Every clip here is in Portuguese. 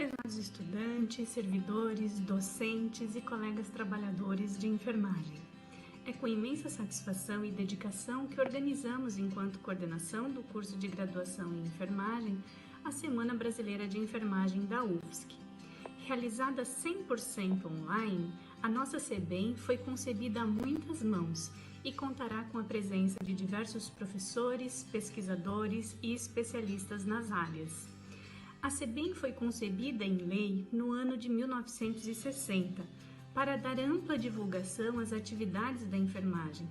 Prezados estudantes, servidores, docentes e colegas trabalhadores de enfermagem, é com imensa satisfação e dedicação que organizamos, enquanto coordenação do curso de graduação em enfermagem, a Semana Brasileira de Enfermagem da UFSC. Realizada 100% online, a nossa SEBEM foi concebida a muitas mãos e contará com a presença de diversos professores, pesquisadores e especialistas nas áreas. A SEBEM foi concebida em lei no ano de 1960 para dar ampla divulgação às atividades da enfermagem.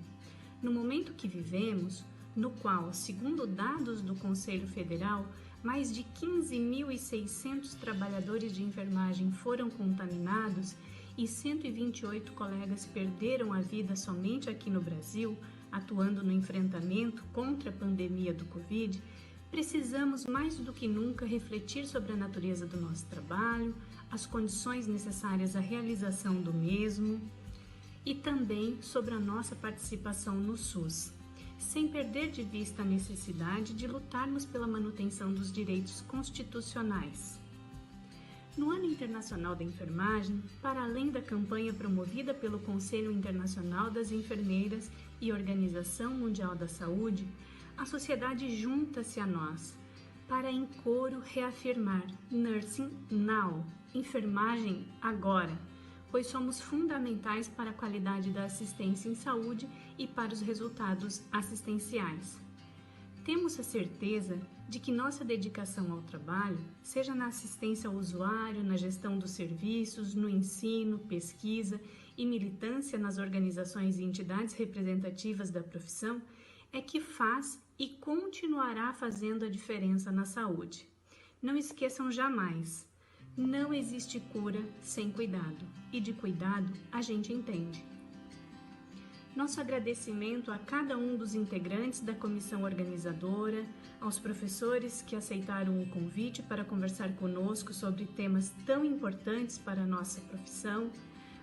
No momento que vivemos, no qual, segundo dados do Conselho Federal, mais de 15.600 trabalhadores de enfermagem foram contaminados e 128 colegas perderam a vida somente aqui no Brasil, atuando no enfrentamento contra a pandemia do Covid, precisamos mais do que nunca refletir sobre a natureza do nosso trabalho, as condições necessárias à realização do mesmo e também sobre a nossa participação no SUS, sem perder de vista a necessidade de lutarmos pela manutenção dos direitos constitucionais. No Ano Internacional da Enfermagem, para além da campanha promovida pelo Conselho Internacional das Enfermeiras e Organização Mundial da Saúde, a sociedade junta-se a nós para, em coro, reafirmar Nursing Now, enfermagem agora, pois somos fundamentais para a qualidade da assistência em saúde e para os resultados assistenciais. Temos a certeza de que nossa dedicação ao trabalho, seja na assistência ao usuário, na gestão dos serviços, no ensino, pesquisa e militância nas organizações e entidades representativas da profissão, é que faz e continuará fazendo a diferença na saúde. Não esqueçam jamais, não existe cura sem cuidado, e de cuidado a gente entende. Nosso agradecimento a cada um dos integrantes da comissão organizadora, aos professores que aceitaram o convite para conversar conosco sobre temas tão importantes para a nossa profissão,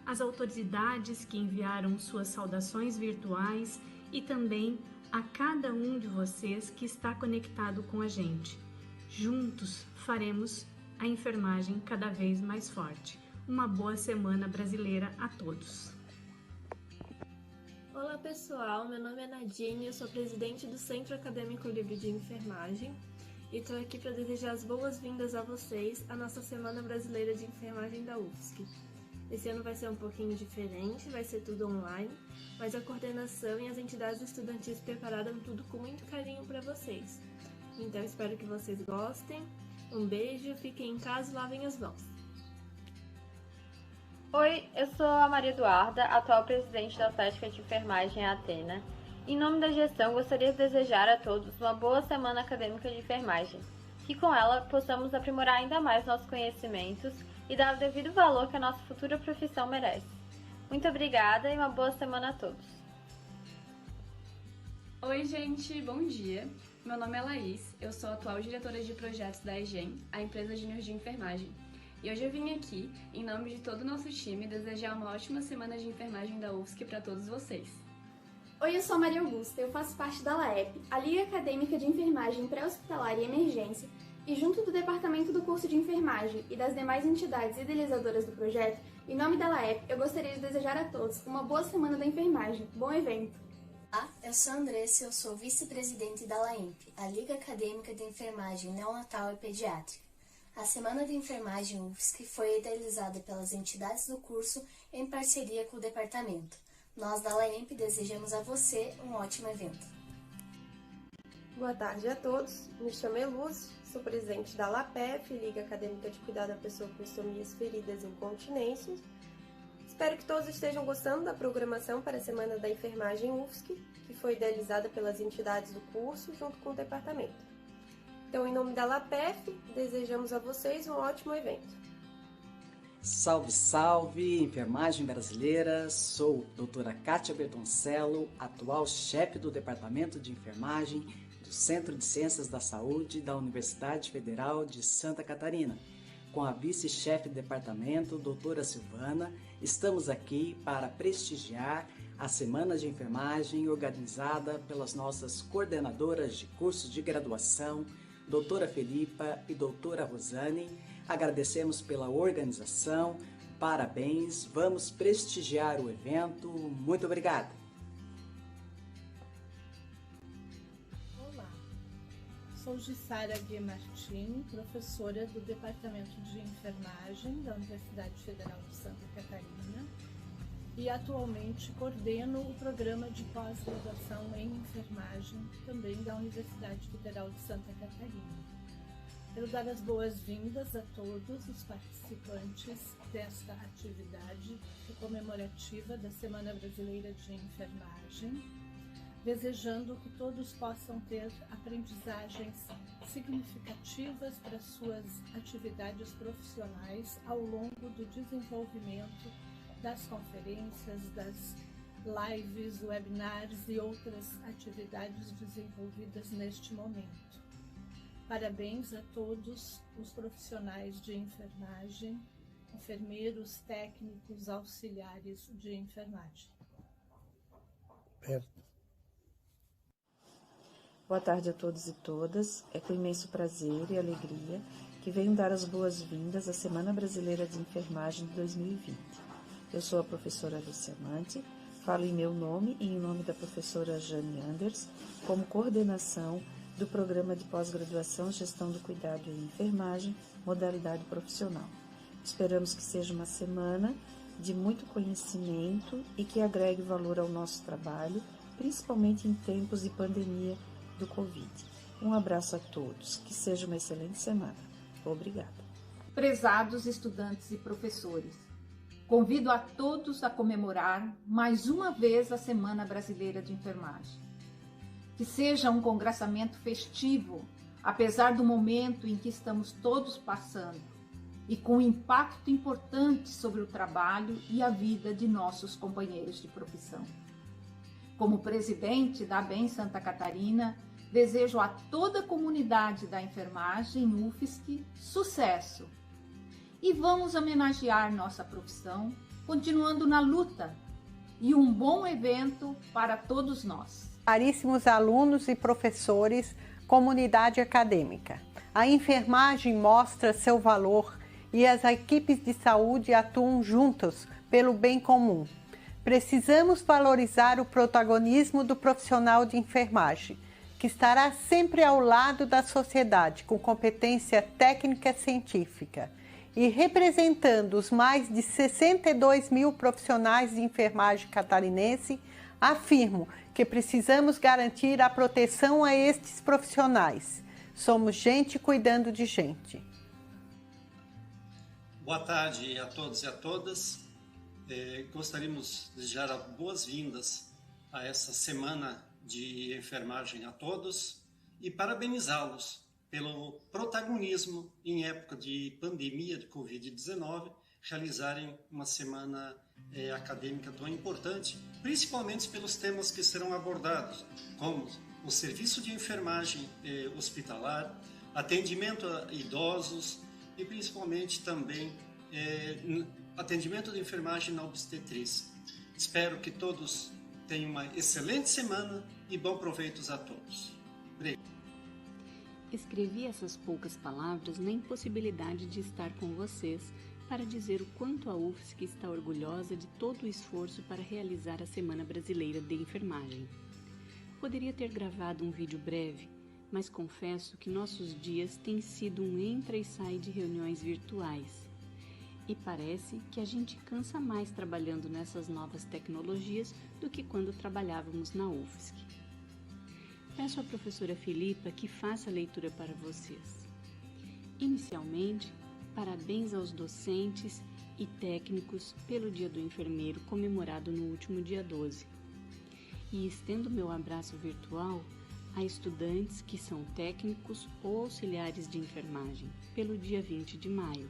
às autoridades que enviaram suas saudações virtuais e também a cada um de vocês que está conectado com a gente. Juntos faremos a enfermagem cada vez mais forte. Uma boa semana brasileira a todos! Olá pessoal, meu nome é Nadine, eu sou presidente do Centro Acadêmico Livre de Enfermagem e estou aqui para desejar as boas-vindas a vocês à nossa Semana Brasileira de Enfermagem da UFSC. Esse ano vai ser um pouquinho diferente, vai ser tudo online, mas a coordenação e as entidades estudantis prepararam tudo com muito carinho para vocês. Então espero que vocês gostem, um beijo, fiquem em casa e lavem as mãos. Oi, eu sou a Maria Eduarda, atual presidente da Atlética de Enfermagem Atena. Em nome da gestão, gostaria de desejar a todos uma boa semana acadêmica de enfermagem, que com ela possamos aprimorar ainda mais nossos conhecimentos e dar o devido valor que a nossa futura profissão merece. Muito obrigada e uma boa semana a todos. Oi gente, bom dia. Meu nome é Laís, eu sou a atual diretora de projetos da EGEM, a empresa de energia e enfermagem. E hoje eu vim aqui, em nome de todo o nosso time, desejar uma ótima semana de enfermagem da UFSC para todos vocês. Oi, eu sou a Maria Augusta, eu faço parte da LAEP, a Liga Acadêmica de Enfermagem Pré-Hospitalar e Emergência, e junto do Departamento do Curso de Enfermagem e das demais entidades idealizadoras do projeto, em nome da LAEP, eu gostaria de desejar a todos uma boa semana da enfermagem. Bom evento! Olá, eu sou a Andressa, eu sou vice-presidente da LAEMP, a Liga Acadêmica de Enfermagem Neonatal e Pediátrica. A Semana de Enfermagem UFSC foi idealizada pelas entidades do curso em parceria com o departamento. Nós da LAEMP desejamos a você um ótimo evento. Boa tarde a todos, me chamo Eluz, sou presidente da LAPEF, Liga Acadêmica de Cuidado da Pessoa com Estomias, Feridas e Incontinências. Espero que todos estejam gostando da programação para a Semana da Enfermagem UFSC, que foi idealizada pelas entidades do curso junto com o departamento. Então, em nome da LAPEF, desejamos a vocês um ótimo evento. Salve, salve, enfermagem brasileira! Sou doutora Kátia Bertoncello, atual chefe do Departamento de Enfermagem do Centro de Ciências da Saúde da Universidade Federal de Santa Catarina. Com a vice-chefe do departamento, doutora Silvana, estamos aqui para prestigiar a Semana de Enfermagem organizada pelas nossas coordenadoras de cursos de graduação, doutora Felipa e doutora Rosane, Agradecemos pela organização, parabéns, vamos prestigiar o evento. Muito obrigado. Olá, sou Jussara Guimartim, professora do Departamento de Enfermagem da Universidade Federal de Santa Catarina e atualmente coordeno o programa de pós-graduação em enfermagem também da Universidade Federal de Santa Catarina. Quero dar as boas-vindas a todos os participantes desta atividade comemorativa da Semana Brasileira de Enfermagem, desejando que todos possam ter aprendizagens significativas para suas atividades profissionais ao longo do desenvolvimento das conferências, das lives, webinars e outras atividades desenvolvidas neste momento. Parabéns a todos os profissionais de enfermagem, enfermeiros, técnicos, auxiliares de enfermagem. Boa tarde a todos e todas. É com imenso prazer e alegria que venho dar as boas-vindas à Semana Brasileira de Enfermagem de 2020. Eu sou a professora Lúcia Mante, falo em meu nome e em nome da professora Jane Anders, como coordenação do Programa de Pós-Graduação Gestão do Cuidado em Enfermagem, modalidade profissional. Esperamos que seja uma semana de muito conhecimento e que agregue valor ao nosso trabalho, principalmente em tempos de pandemia do Covid. Um abraço a todos, que seja uma excelente semana. Obrigada. Prezados estudantes e professores, convido a todos a comemorar mais uma vez a Semana Brasileira de Enfermagem. Que seja um congressamento festivo, apesar do momento em que estamos todos passando, e com impacto importante sobre o trabalho e a vida de nossos companheiros de profissão. Como presidente da ABEM Santa Catarina, desejo a toda a comunidade da enfermagem UFSC sucesso. E vamos homenagear nossa profissão, continuando na luta, e um bom evento para todos nós. Caríssimos alunos e professores, comunidade acadêmica, a enfermagem mostra seu valor e as equipes de saúde atuam juntos pelo bem comum. Precisamos valorizar o protagonismo do profissional de enfermagem, que estará sempre ao lado da sociedade com competência técnica e científica e representando os mais de 62 mil profissionais de enfermagem catarinense, afirmo que precisamos garantir a proteção a estes profissionais. Somos gente cuidando de gente. Boa tarde a todos e a todas. Gostaríamos de desejar boas-vindas a essa semana de enfermagem a todos e parabenizá-los pelo protagonismo em época de pandemia de Covid-19, realizarem uma semana acadêmica tão importante, principalmente pelos temas que serão abordados, como o serviço de enfermagem hospitalar, atendimento a idosos e principalmente também atendimento de enfermagem na obstetrícia. Espero que todos tenham uma excelente semana e bom proveito a todos. Obrigado. Escrevi essas poucas palavras na impossibilidade de estar com vocês para dizer o quanto a UFSC está orgulhosa de todo o esforço para realizar a Semana Brasileira de Enfermagem. Poderia ter gravado um vídeo breve, mas confesso que nossos dias têm sido um entra e sai de reuniões virtuais. E parece que a gente cansa mais trabalhando nessas novas tecnologias do que quando trabalhávamos na UFSC. Peço à professora Filipa que faça a leitura para vocês. Inicialmente, parabéns aos docentes e técnicos pelo Dia do Enfermeiro comemorado no último dia 12. E estendo meu abraço virtual a estudantes que são técnicos ou auxiliares de enfermagem pelo dia 20 de maio.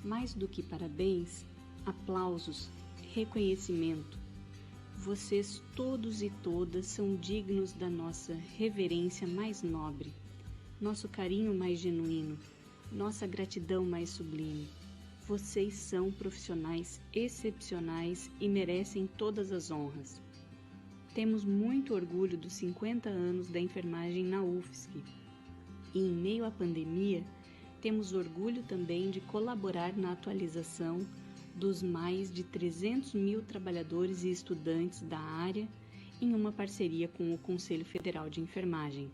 Mais do que parabéns, aplausos, reconhecimento. Vocês todos e todas são dignos da nossa reverência mais nobre, nosso carinho mais genuíno, nossa gratidão mais sublime. Vocês são profissionais excepcionais e merecem todas as honras. Temos muito orgulho dos 50 anos da enfermagem na UFSC. E em meio à pandemia, Temos orgulho também de colaborar na atualização dos mais de 300 mil trabalhadores e estudantes da área em uma parceria com o Conselho Federal de Enfermagem.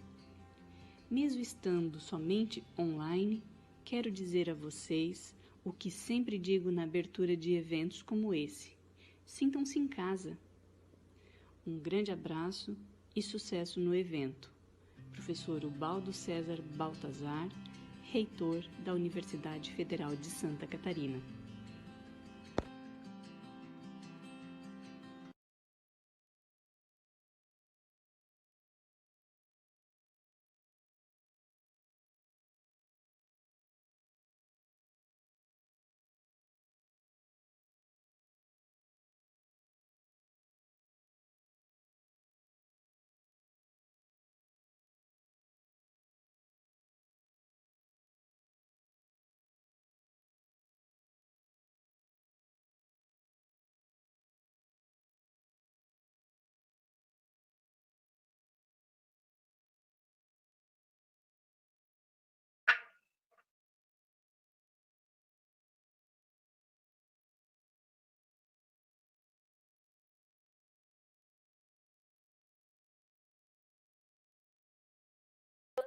Mesmo estando somente online, quero dizer a vocês o que sempre digo na abertura de eventos como esse. Sintam-se em casa. Um grande abraço e sucesso no evento. Professor Ubaldo César Baltazar, reitor da Universidade Federal de Santa Catarina.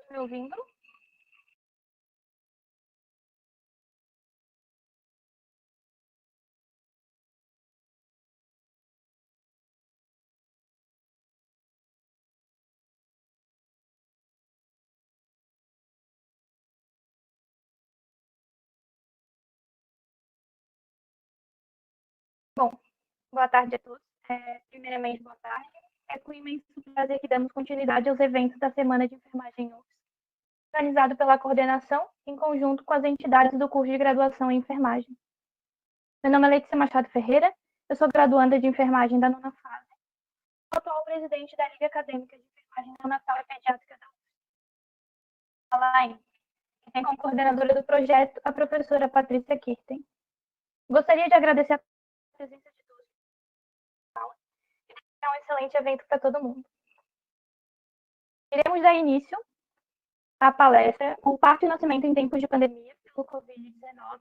Me ouvindo? Bom, boa tarde a todos. Primeiramente, boa tarde. É com imenso prazer que damos continuidade aos eventos da Semana de Enfermagem UFSC, organizado pela coordenação em conjunto com as entidades do curso de graduação em enfermagem. Meu nome é Letícia Machado Ferreira, eu sou graduanda de enfermagem da 9ª fase, sou atual presidente da Liga Acadêmica de Enfermagem Neonatal e Pediátrica da UFSC, que tem como coordenadora do projeto a professora Patrícia Kirten. Gostaria de agradecer a presença de todos e desejar um excelente evento para todo mundo. Iremos dar início à palestra O Parto e o Nascimento em Tempos de Pandemia pelo Covid-19,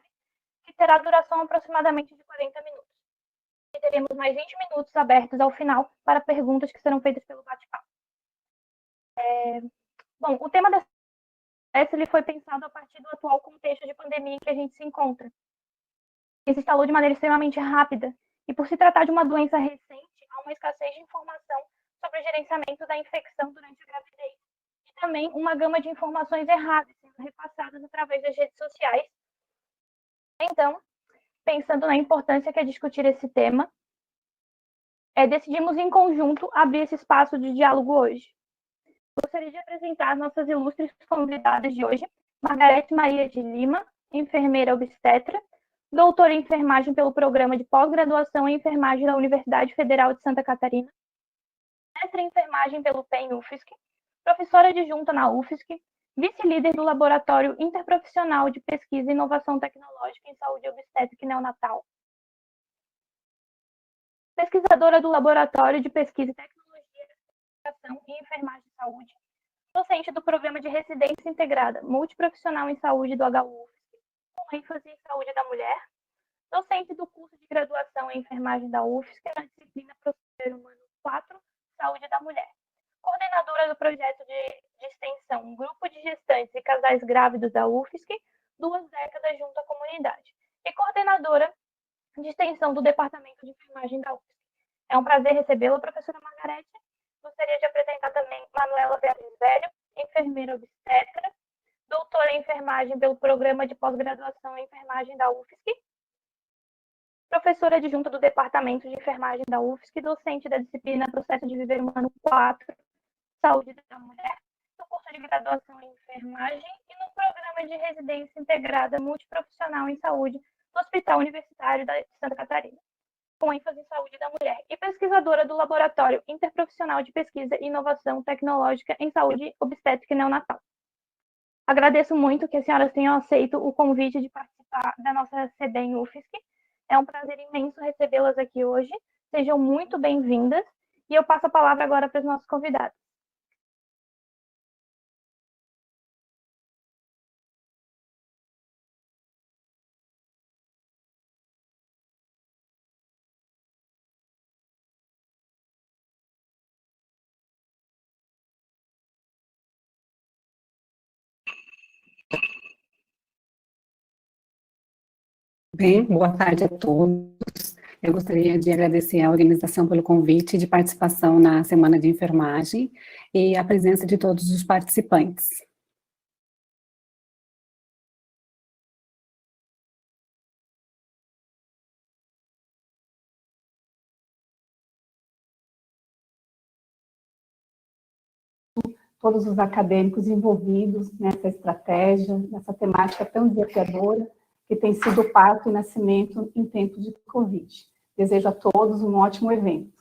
que terá duração aproximadamente de 40 minutos. E teremos mais 20 minutos abertos ao final para perguntas que serão feitas pelo bate-papo. Bom, o tema dessa palestra ele foi pensado a partir do atual contexto de pandemia em que a gente se encontra. Que se instalou de maneira extremamente rápida e, por se tratar de uma doença recente, há uma escassez de informação sobre o gerenciamento da infecção durante a gravidez e também uma gama de informações erradas sendo repassadas através das redes sociais. Então, pensando na importância que é discutir esse tema, decidimos em conjunto abrir esse espaço de diálogo hoje. Gostaria de apresentar nossas ilustres convidadas de hoje, Margarete Maria de Lima, enfermeira obstetra, doutora em enfermagem pelo Programa de Pós-Graduação em Enfermagem da Universidade Federal de Santa Catarina, mestre em enfermagem pelo PEN UFSC, professora adjunta na UFSC, vice-líder do Laboratório Interprofissional de Pesquisa e Inovação Tecnológica em Saúde Obstétrica e Neonatal, pesquisadora do Laboratório de Pesquisa e Tecnologia de Educação em Enfermagem e Saúde, docente do Programa de Residência Integrada Multiprofissional em Saúde do HU-UFSC, com ênfase em saúde da mulher, docente do curso de graduação em enfermagem da UFSC na disciplina Processo Humano 4, Saúde da Mulher, coordenadora do projeto de extensão Grupo de Gestantes e Casais Grávidos da UFSC, 2 décadas junto à comunidade, e coordenadora de extensão do Departamento de Enfermagem da UFSC. É um prazer recebê-la, professora Margarete. Gostaria de apresentar também Manuela Beatriz Velho, enfermeira obstetra, doutora em enfermagem pelo Programa de Pós-Graduação em Enfermagem da UFSC, professora adjunta do Departamento de Enfermagem da UFSC, docente da disciplina Processo de Viver Humano 4, Saúde da Mulher, no curso de graduação em enfermagem e no Programa de Residência Integrada Multiprofissional em Saúde do Hospital Universitário de Santa Catarina, com ênfase em saúde da mulher, e pesquisadora do Laboratório Interprofissional de Pesquisa e Inovação Tecnológica em Saúde Obstétrica e Neonatal. Agradeço muito que as senhoras tenham aceito o convite de participar da nossa CBEM UFSC. É um prazer imenso recebê-las aqui hoje. Sejam muito bem-vindas. E eu passo a palavra agora para os nossos convidados. Bem, boa tarde a todos. Eu gostaria de agradecer à organização pelo convite de participação na Semana de Enfermagem e a presença de todos os participantes. Todos os acadêmicos envolvidos nessa estratégia, nessa temática tão desafiadora, que tem sido o parto e nascimento em tempos de Covid. Desejo a todos um ótimo evento.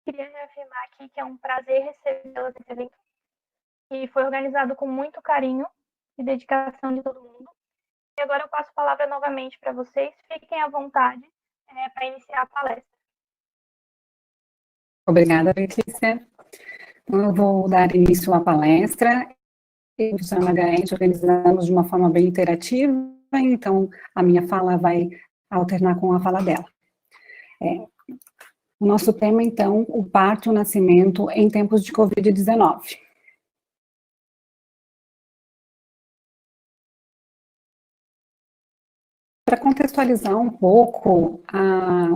Queria reafirmar aqui que é um prazer recebê-las nesse evento, que foi organizado com muito carinho e dedicação de todo mundo. E agora eu passo a palavra novamente para vocês. Fiquem à vontade para iniciar a palestra. Obrigada, Letícia. Eu vou dar início à palestra. Eu e a HED organizamos de uma forma bem interativa, então a minha fala vai alternar com a fala dela. O nosso tema, então, o parto e o nascimento em tempos de Covid-19. Para contextualizar um pouco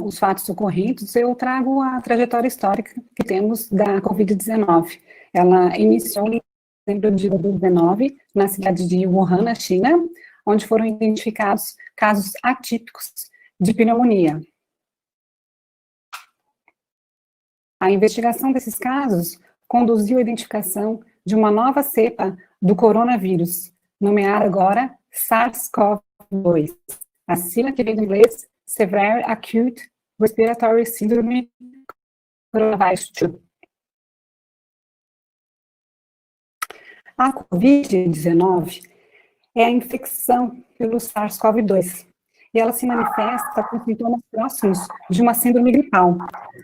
os fatos ocorridos, eu trago a trajetória histórica que temos da Covid-19. Ela iniciou em dezembro de 2019, na cidade de Wuhan, na China, onde foram identificados casos atípicos de pneumonia. A investigação desses casos conduziu à identificação de uma nova cepa do coronavírus, nomeada agora SARS-CoV-2, a sigla que vem do inglês Severe Acute Respiratory Syndrome Coronavirus 2. A Covid-19 é a infecção pelo SARS-CoV-2, e ela se manifesta com sintomas próximos de uma síndrome gripal,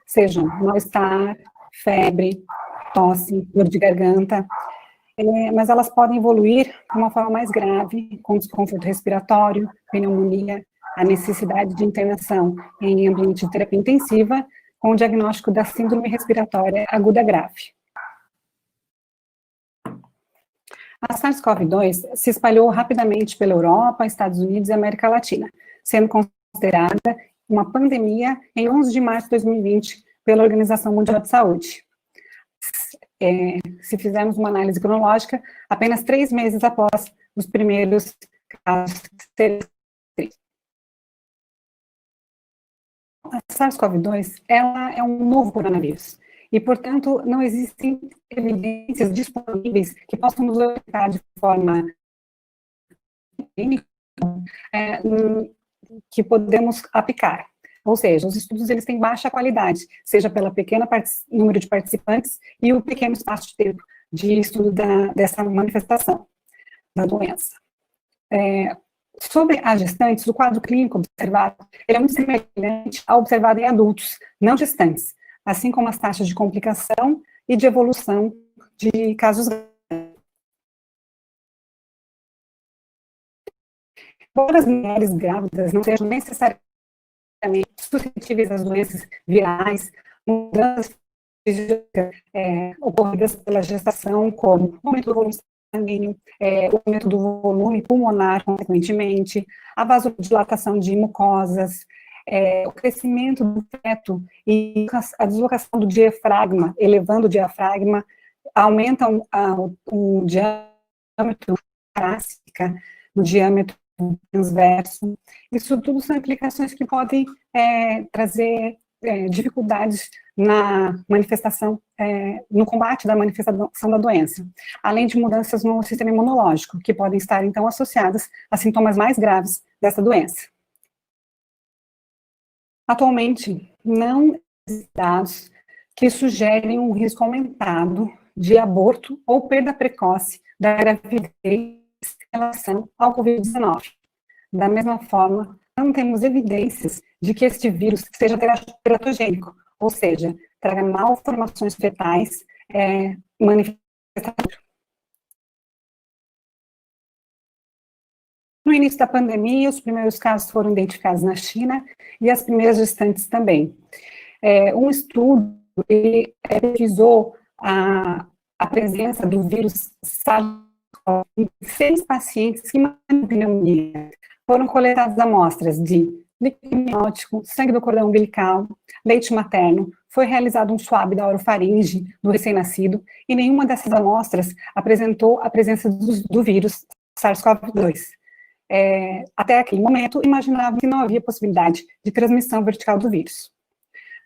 sejam mal-estar, febre, tosse, dor de garganta, mas elas podem evoluir de uma forma mais grave, com desconforto respiratório, pneumonia, a necessidade de internação em ambiente de terapia intensiva, com o diagnóstico da síndrome respiratória aguda grave. A SARS-CoV-2 se espalhou rapidamente pela Europa, Estados Unidos e América Latina, sendo considerada uma pandemia em 11 de março de 2020 pela Organização Mundial de Saúde. Se fizermos uma análise cronológica, apenas 3 meses após os primeiros casos serem. A SARS-CoV-2, ela é um novo coronavírus, e, portanto, não existem evidências disponíveis que possam nos orientar de forma clínica que podemos aplicar. Ou seja, os estudos eles têm baixa qualidade, seja pelo pequeno número de participantes e o pequeno espaço de tempo de estudo dessa manifestação da doença. Sobre as gestantes, o quadro clínico observado ele é muito semelhante ao observado em adultos não gestantes, assim como as taxas de complicação e de evolução de casos graves. Embora as mulheres grávidas não sejam necessariamente suscetíveis às doenças virais, mudanças ocorridas pela gestação, como o aumento do volume sanguíneo, o aumento do volume pulmonar, consequentemente, a vasodilatação de mucosas, o crescimento do feto e a deslocação do diafragma, elevando o diafragma, aumentam o diâmetro torácica, o diâmetro transverso. Isso tudo são implicações que podem trazer dificuldades na manifestação, no combate da manifestação da doença, além de mudanças no sistema imunológico, que podem estar, então, associadas a sintomas mais graves dessa doença. Atualmente, não existem dados que sugerem um risco aumentado de aborto ou perda precoce da gravidez em relação ao Covid-19. Da mesma forma, não temos evidências de que este vírus seja teratogênico, ou seja, traga malformações fetais manifestadas. No início da pandemia, os primeiros casos foram identificados na China e as primeiras gestantes também. Um estudo pesquisou a presença do vírus SARS-CoV em 6 pacientes que mantinham pneumonia, foram coletadas amostras de líquido amniótico, sangue do cordão umbilical, leite materno, foi realizado um swab da orofaringe do recém-nascido e nenhuma dessas amostras apresentou a presença do vírus SARS-CoV-2. Até aquele momento, imaginava que não havia possibilidade de transmissão vertical do vírus.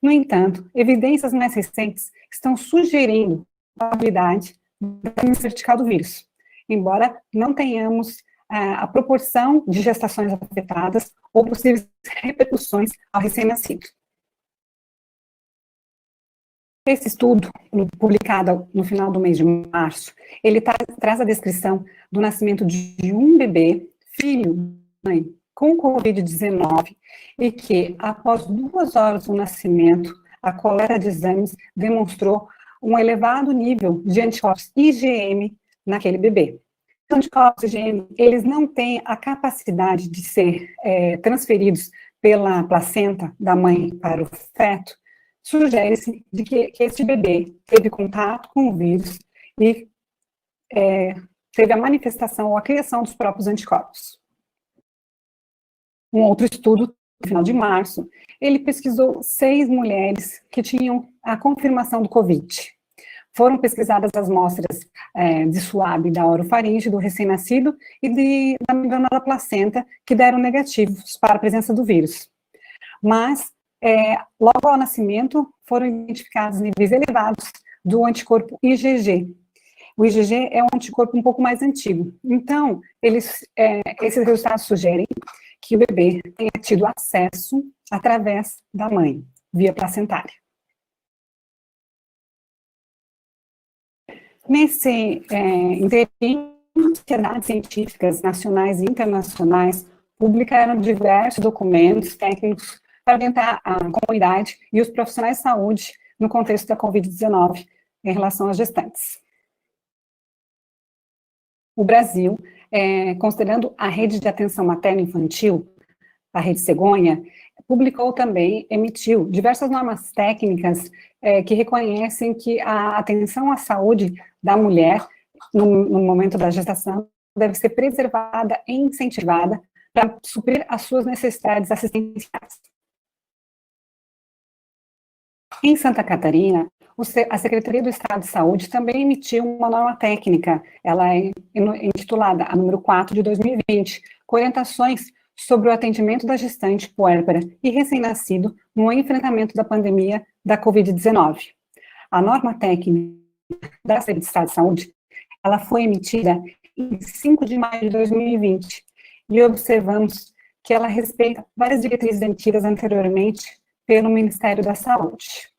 No entanto, evidências mais recentes estão sugerindo a probabilidade da transmissão vertical do vírus, embora não tenhamos a proporção de gestações afetadas ou possíveis repercussões ao recém-nascido. Esse estudo, publicado no final do mês de março, ele traz a descrição do nascimento de um bebê, filho da mãe, com Covid-19, e que, após 2 horas do nascimento, a coleta de exames demonstrou um elevado nível de anticorpos IgM naquele bebê. Os anticorpos IgM, eles não têm a capacidade de ser transferidos pela placenta da mãe para o feto. Sugere-se de que esse bebê teve contato com o vírus e teve a manifestação ou a criação dos próprios anticorpos. Um outro estudo, no final de março, ele pesquisou 6 mulheres que tinham a confirmação do Covid. Foram pesquisadas as amostras de swab da orofaringe do recém-nascido e da membrana da placenta, que deram negativos para a presença do vírus. Mas, logo ao nascimento, foram identificados níveis elevados do anticorpo IgG. O IgG é um anticorpo um pouco mais antigo. Então, esses resultados sugerem que o bebê tenha tido acesso através da mãe, via placentária. Nesse interim, sociedades científicas nacionais e internacionais publicaram diversos documentos técnicos para orientar a comunidade e os profissionais de saúde no contexto da Covid-19 em relação às gestantes. O Brasil, considerando a rede de atenção materno-infantil, a Rede Cegonha, publicou também, emitiu diversas normas técnicas que reconhecem que a atenção à saúde da mulher no momento da gestação deve ser preservada e incentivada para suprir as suas necessidades assistenciais. Em Santa Catarina, a Secretaria do Estado de Saúde também emitiu uma norma técnica, ela é intitulada a número 4 de 2020, com orientações sobre o atendimento da gestante puérpera e recém-nascido no enfrentamento da pandemia da Covid-19. A norma técnica da Secretaria do Estado de Saúde, ela foi emitida em 5 de maio de 2020, e observamos que ela respeita várias diretrizes emitidas anteriormente pelo Ministério da Saúde.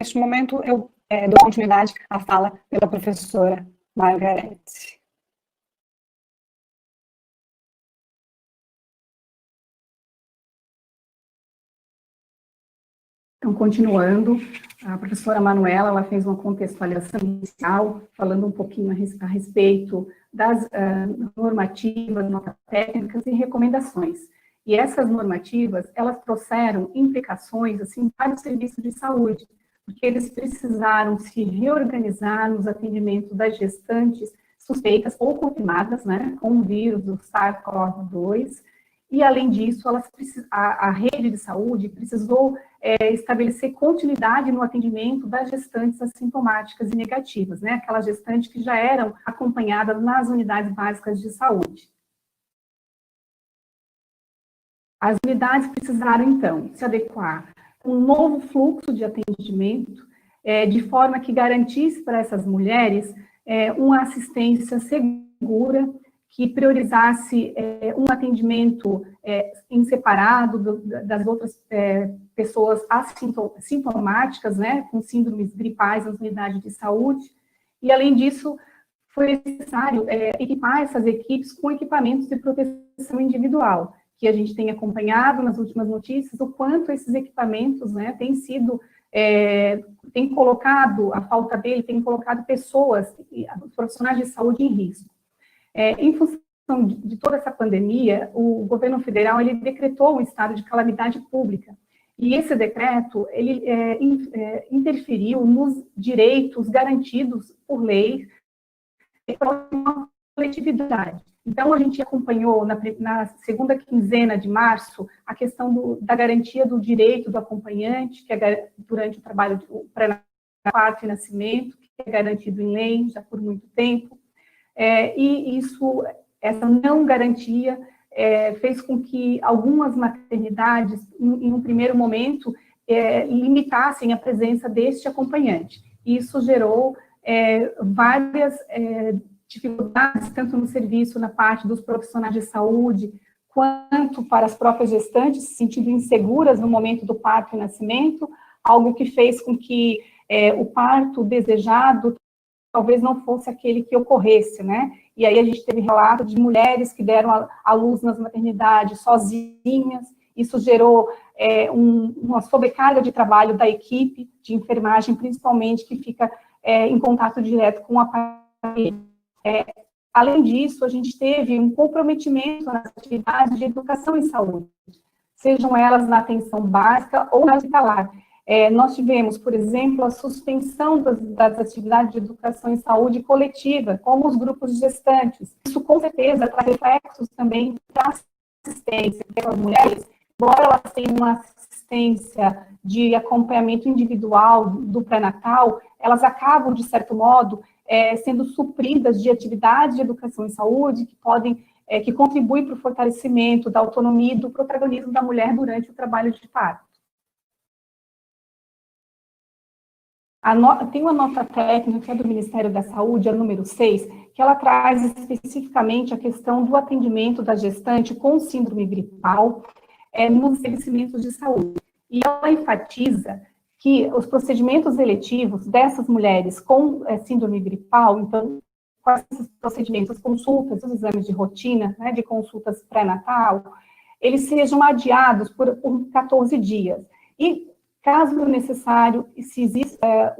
Neste momento, eu dou continuidade à fala pela professora Margarete. Então, continuando, a professora Manuela, ela fez uma contextualização inicial, falando um pouquinho a respeito das normativas, notas técnicas e recomendações. E essas normativas, elas trouxeram implicações, assim, para o serviço de saúde, porque eles precisaram se reorganizar nos atendimentos das gestantes suspeitas ou confirmadas, né, com o vírus do SARS-CoV-2, e, além disso, a rede de saúde precisou estabelecer continuidade no atendimento das gestantes assintomáticas e negativas, né, aquelas gestantes que já eram acompanhadas nas unidades básicas de saúde. As unidades precisaram, então, se adequar a um novo fluxo de atendimento, de forma que garantisse para essas mulheres uma assistência segura, que priorizasse um atendimento em separado das outras pessoas assintomáticas, né, com síndromes gripais nas unidades de saúde, e, além disso, foi necessário equipar essas equipes com equipamentos de proteção individual, que a gente tem acompanhado nas últimas notícias, o quanto esses equipamentos, né, tem colocado, a falta dele tem colocado pessoas, profissionais de saúde em risco. Em função de toda essa pandemia, o governo federal, ele decretou um estado de calamidade pública, e esse decreto, ele interferiu nos direitos garantidos por lei, coletividade. Então, a gente acompanhou na segunda quinzena de março a questão da garantia do direito do acompanhante, que é durante o trabalho pré-parto e nascimento, que é garantido em lei já por muito tempo. E essa não garantia fez com que algumas maternidades, em um primeiro momento, limitassem a presença deste acompanhante. Isso gerou várias dificuldades, tanto no serviço, na parte dos profissionais de saúde, quanto para as próprias gestantes, se sentindo inseguras no momento do parto e nascimento, algo que fez com que o parto desejado talvez não fosse aquele que ocorresse, né? E aí a gente teve relato de mulheres que deram à luz nas maternidades sozinhas. Isso gerou uma sobrecarga de trabalho da equipe de enfermagem, principalmente, que fica em contato direto com a família. Além disso, a gente teve um comprometimento nas atividades de educação e saúde, sejam elas na atenção básica ou na hospitalar. Nós tivemos, por exemplo, a suspensão das atividades de educação e saúde coletiva, como os grupos de gestantes. Isso, com certeza, traz reflexos também para a assistência, porque as mulheres, embora elas tenham uma assistência de acompanhamento individual do pré-natal, elas acabam, de certo modo, sendo supridas de atividades de educação e saúde que contribuem para o fortalecimento da autonomia e do protagonismo da mulher durante o trabalho de parto. Tem uma nota técnica, que é do Ministério da Saúde, a número 6, que ela traz especificamente a questão do atendimento da gestante com síndrome gripal nos estabelecimentos de saúde. E ela enfatiza que os procedimentos eletivos dessas mulheres com síndrome gripal, então, quais esses procedimentos, as consultas, os exames de rotina, né, de consultas pré-natal, eles sejam adiados por 14 dias. E, caso necessário, se existe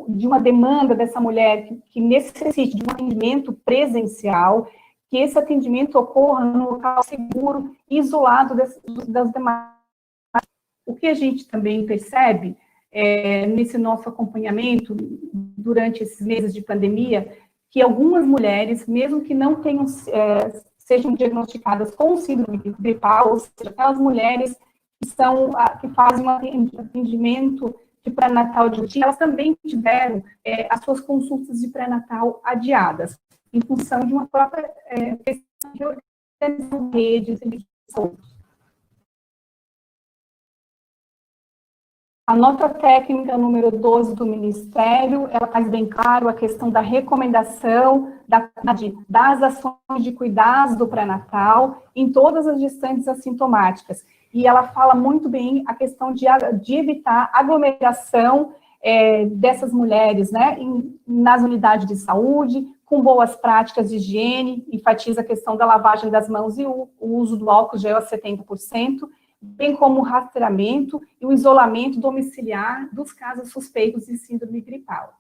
de uma demanda dessa mulher que necessite de um atendimento presencial, que esse atendimento ocorra no local seguro, isolado das demais. O que a gente também percebe nesse nosso acompanhamento durante esses meses de pandemia, que algumas mulheres, mesmo que não tenham, sejam diagnosticadas com síndrome gripal, ou seja, aquelas mulheres que fazem um atendimento de pré-natal de rotina, elas também tiveram as suas consultas de pré-natal adiadas, em função de uma própria questão de organização de redes e de saúde. A nota técnica número 12 do Ministério, ela faz bem claro a questão da recomendação das ações de cuidados do pré-natal em todas as gestantes assintomáticas. E ela fala muito bem a questão de evitar aglomeração dessas mulheres, né, nas unidades de saúde, com boas práticas de higiene, enfatiza a questão da lavagem das mãos e o uso do álcool gel a 70%, bem como o rastreamento e o isolamento domiciliar dos casos suspeitos de síndrome gripal.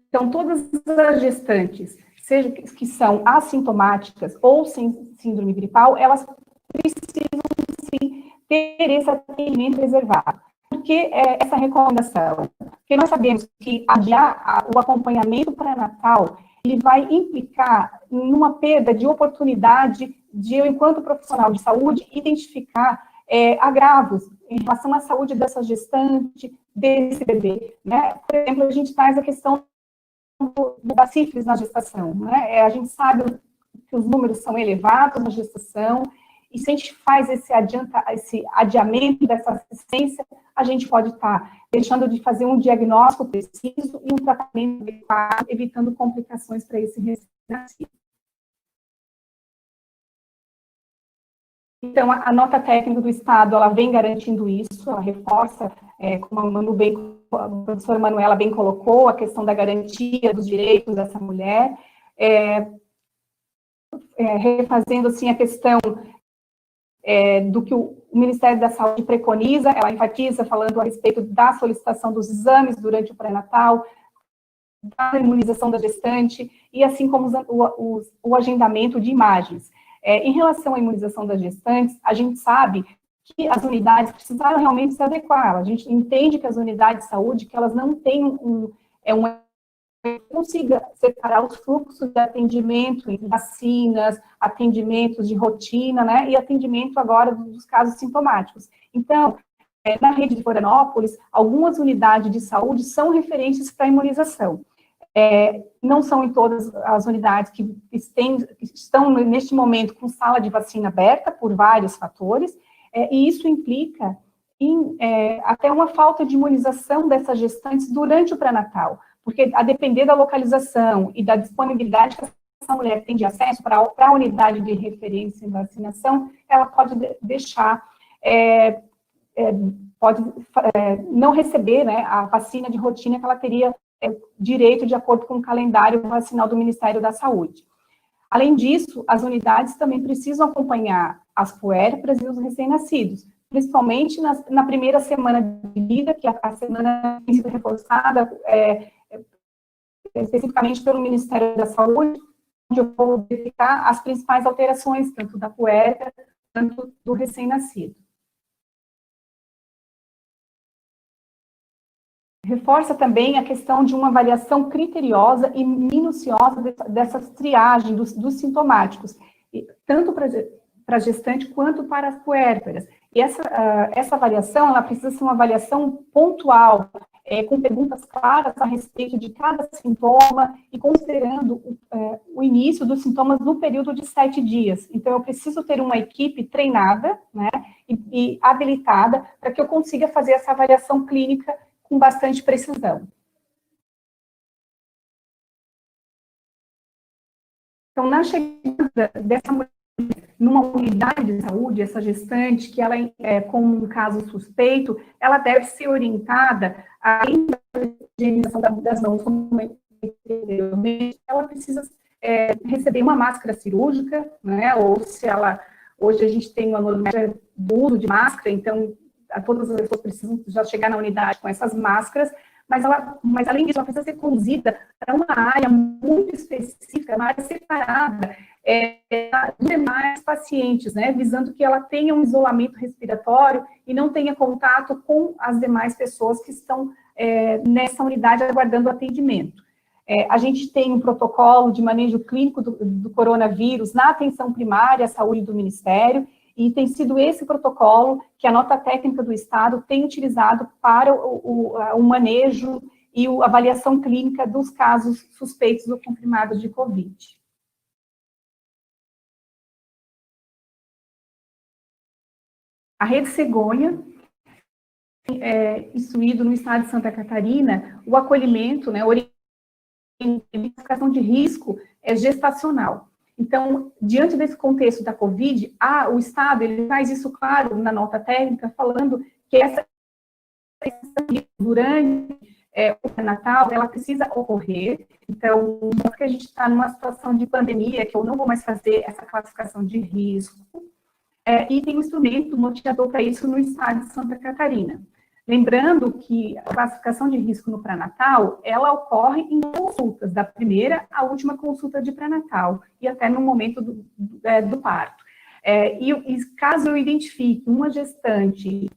Então, todas as gestantes, seja que são assintomáticas ou sem síndrome gripal, elas precisam, sim, ter esse atendimento reservado. Por que essa recomendação? Porque nós sabemos que adiar o acompanhamento pré-natal, ele vai implicar em uma perda de oportunidade de eu, enquanto profissional de saúde, identificar agravos em relação à saúde dessa gestante, desse bebê, né? Por exemplo, a gente traz a questão da sífilis na gestação, né? A gente sabe que os números são elevados na gestação, e se a gente faz esse adiamento dessa assistência, a gente pode estar deixando de fazer um diagnóstico preciso e um tratamento adequado, evitando complicações para esse recém-nascido. Então, a nota técnica do Estado, ela vem garantindo isso, ela reforça, como a professora Manuela bem colocou, a questão da garantia dos direitos dessa mulher, refazendo, assim, a questão do que o Ministério da Saúde preconiza, ela enfatiza, falando a respeito da solicitação dos exames durante o pré-natal, da imunização da gestante, e assim como o agendamento de imagens. Em relação à imunização das gestantes, a gente sabe que as unidades precisaram realmente se adequar. A gente entende que as unidades de saúde, que elas não têm um consiga separar os fluxos de atendimento em vacinas, atendimentos de rotina, né, e atendimento agora dos casos sintomáticos. Então, na rede de Florianópolis, algumas unidades de saúde são referências para imunização. Não são em todas as unidades que estão, neste momento, com sala de vacina aberta, por vários fatores, e isso implica até uma falta de imunização dessas gestantes durante o pré-natal, porque a depender da localização e da disponibilidade que essa mulher tem de acesso para a unidade de referência em vacinação, ela pode deixar, não receber, né, a vacina de rotina que ela teria direito de acordo com o calendário vacinal do Ministério da Saúde. Além disso, as unidades também precisam acompanhar as puérperas e os recém-nascidos, principalmente na primeira semana de vida, que a semana tem sido reforçada especificamente pelo Ministério da Saúde, onde eu vou verificar as principais alterações, tanto da puérpera, quanto do recém-nascido. Reforça também a questão de uma avaliação criteriosa e minuciosa dessas triagens dos sintomáticos, tanto para a gestante quanto para as puérperas. E essa avaliação, ela precisa ser uma avaliação pontual, com perguntas claras a respeito de cada sintoma e considerando o início dos sintomas no período de 7 dias. Então, eu preciso ter uma equipe treinada, né, e habilitada para que eu consiga fazer essa avaliação clínica com bastante precisão. Então, na chegada dessa mulher numa unidade de saúde, essa gestante, que ela com um caso suspeito, ela deve ser orientada, além da higienização das mãos, ela precisa receber uma máscara cirúrgica, né, ou se ela, hoje a gente tem uma norma do uso de máscara, então todas as pessoas precisam já chegar na unidade com essas máscaras, mas além disso, ela precisa ser conduzida para uma área muito específica, uma área separada dos demais pacientes, né, visando que ela tenha um isolamento respiratório e não tenha contato com as demais pessoas que estão nessa unidade aguardando atendimento. A gente tem um protocolo de manejo clínico do coronavírus na atenção primária à saúde do Ministério, e tem sido esse protocolo que a nota técnica do Estado tem utilizado para o manejo e a avaliação clínica dos casos suspeitos ou confirmados de Covid. A Rede Cegonha instruído no estado de Santa Catarina o acolhimento, né, identificação de risco gestacional. Então, diante desse contexto da Covid, o Estado ele faz isso claro na nota técnica, falando que essa durante o pré-natal, ela precisa ocorrer. Então, porque a gente está numa situação de pandemia, que eu não vou mais fazer essa classificação de risco, e tem um instrumento norteador para isso no estado de Santa Catarina. Lembrando que a classificação de risco no pré-natal, ela ocorre em consultas, da primeira à última consulta de pré-natal, e até no momento do parto. E caso eu identifique uma gestante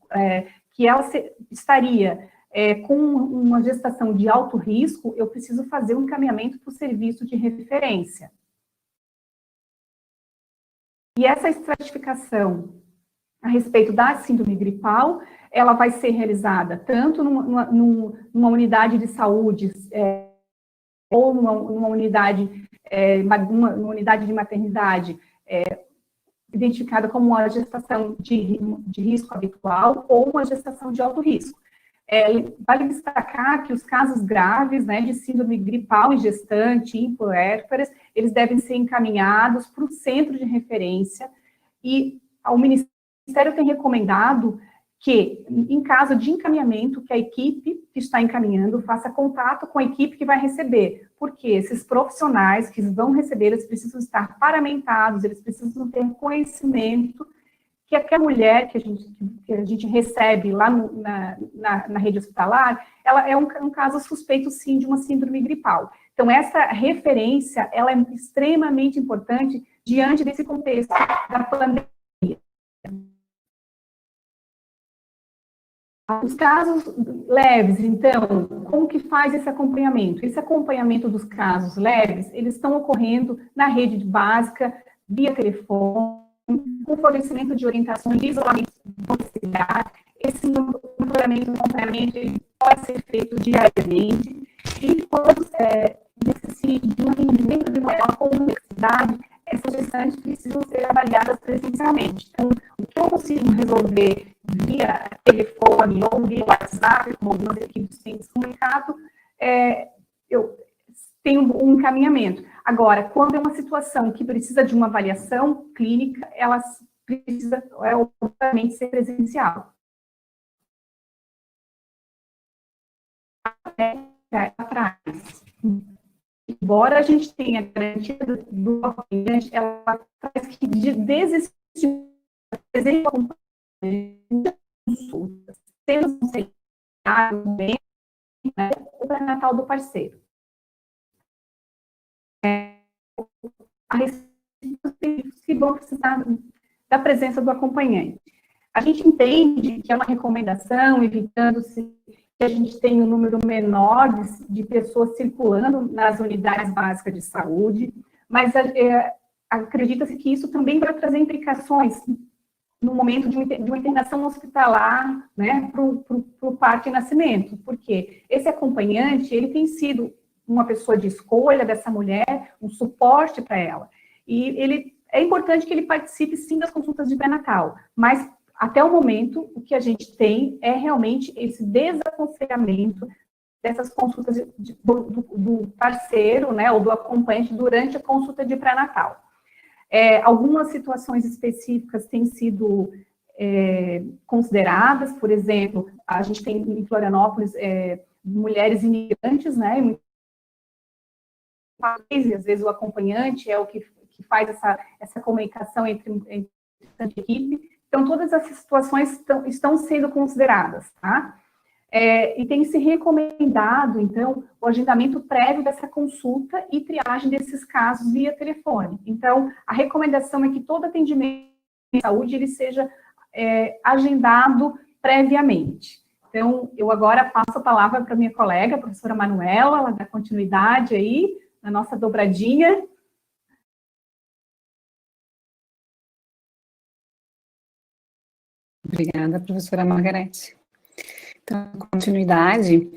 que ela estaria com uma gestação de alto risco, eu preciso fazer um encaminhamento para o serviço de referência. E essa estratificação a respeito da síndrome gripal, ela vai ser realizada tanto numa unidade de saúde ou numa unidade de maternidade identificada como uma gestação de risco habitual ou uma gestação de alto risco. Vale destacar que os casos graves, né, de síndrome gripal em gestante, em puérperas, eles devem ser encaminhados para o centro de referência e o Ministério tem recomendado que, em caso de encaminhamento, que a equipe que está encaminhando faça contato com a equipe que vai receber, porque esses profissionais que vão receber, eles precisam estar paramentados, eles precisam ter conhecimento que aquela mulher que a gente recebe lá na rede hospitalar, ela é um caso suspeito, sim, de uma síndrome gripal. Então, essa referência, ela é extremamente importante diante desse contexto da pandemia. Os casos leves, então, como que faz esse acompanhamento? Esse acompanhamento dos casos leves, eles estão ocorrendo na rede básica, via telefone, com fornecimento de orientações de isolamento domiciliar. Esse monitoramento e acompanhamento pode ser feito diariamente e quando necessite de um atendimento de maior complexidade, essas gestantes precisam ser avaliadas presencialmente. Então, o que eu consigo resolver via telefone ou via WhatsApp, como algumas equipes têm se comunicado, eu tenho um encaminhamento. Agora, quando é uma situação que precisa de uma avaliação clínica, ela precisa, obviamente, ser presencial. Atrás. Embora a gente tenha a garantia do acompanhante, ela traz que desistir de consultas, sendo conselhado bem, né, o pré-natal do parceiro. A que vão precisar da presença do acompanhante. A gente entende que é uma recomendação, evitando-se que a gente tenha um número menor de pessoas circulando nas unidades básicas de saúde, mas acredita-se que isso também vai trazer implicações no momento de uma internação hospitalar, né, para o parto e nascimento, porque esse acompanhante, ele tem sido uma pessoa de escolha dessa mulher, um suporte para ela, e é importante que ele participe, sim, das consultas de pré-natal, mas até o momento, o que a gente tem é realmente esse desaconselhamento dessas consultas do parceiro, né, ou do acompanhante durante a consulta de pré-natal. Algumas situações específicas têm sido consideradas, por exemplo, a gente tem em Florianópolis mulheres imigrantes, né, e às vezes o acompanhante é o que faz essa comunicação entre a equipe. Então, todas essas situações estão sendo consideradas, tá? E tem se recomendado, então, o agendamento prévio dessa consulta e triagem desses casos via telefone. Então, a recomendação é que todo atendimento de saúde ele seja agendado previamente. Então, eu agora passo a palavra para a minha colega, a professora Manuela, ela dá continuidade aí na nossa dobradinha. Obrigada, professora Margarete. Então, continuidade,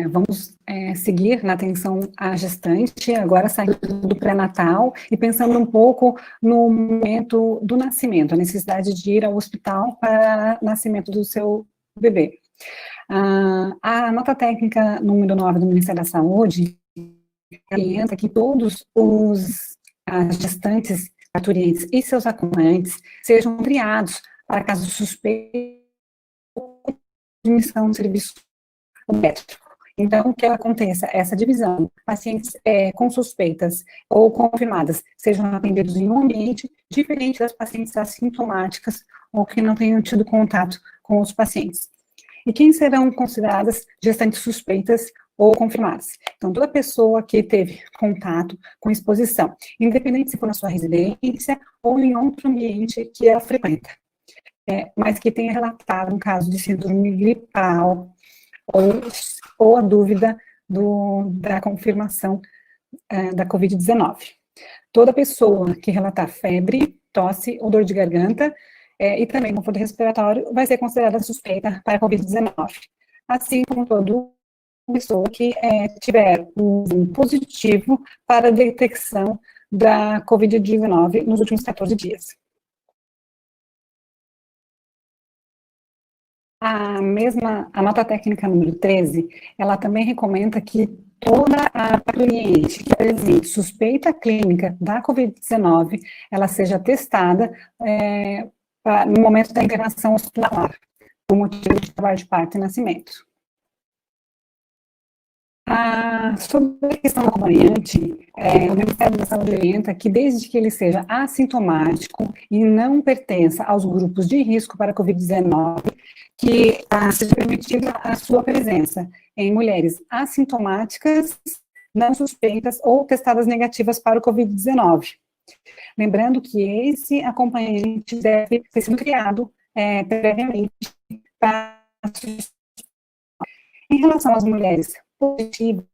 vamos seguir na atenção à gestante, agora saindo do pré-natal e pensando um pouco no momento do nascimento, a necessidade de ir ao hospital para o nascimento do seu bebê. A nota técnica número 9 do Ministério da Saúde orienta que todos as gestantes, parturientes e seus acompanhantes sejam triados para casos suspeitos de admissão de serviço obstétrico. Então, que aconteça essa divisão, pacientes com suspeitas ou confirmadas sejam atendidos em um ambiente diferente das pacientes assintomáticas ou que não tenham tido contato com os pacientes. E quem serão consideradas gestantes suspeitas ou confirmadas? Então, toda pessoa que teve contato com exposição, independente se for na sua residência ou em outro ambiente que ela frequenta. Mas que tenha relatado um caso de síndrome gripal ou a dúvida da confirmação da Covid-19. Toda pessoa que relatar febre, tosse ou dor de garganta e também conforto respiratório vai ser considerada suspeita para a Covid-19, assim como toda pessoa que tiver um positivo para a detecção da Covid-19 nos últimos 14 dias. A nota técnica número 13, ela também recomenda que toda a paciente que apresente suspeita clínica da Covid-19, ela seja testada no momento da internação hospitalar, por motivo de trabalho de parto e nascimento. Sobre a questão do acompanhante, o Ministério da Saúde orienta que desde que ele seja assintomático e não pertença aos grupos de risco para a Covid-19, que seja permitida a sua presença em mulheres assintomáticas, não suspeitas ou testadas negativas para o Covid-19. Lembrando que esse acompanhante deve ter sido criado previamente para Em relação às mulheres positivas,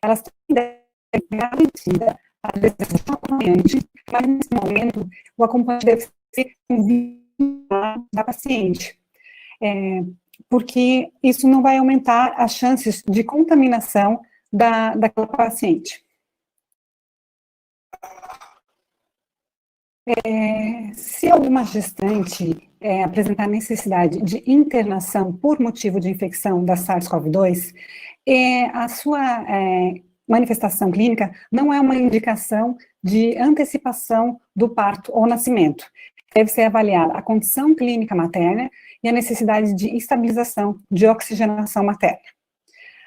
elas têm garantida a presença de um acompanhante, mas nesse momento o acompanhante deve ser da paciente, porque isso não vai aumentar as chances de contaminação daquela paciente. Se alguma gestante apresentar necessidade de internação por motivo de infecção da SARS-CoV-2, a sua manifestação clínica não é uma indicação de antecipação do parto ou nascimento. Deve ser avaliada a condição clínica materna e a necessidade de estabilização, de oxigenação materna.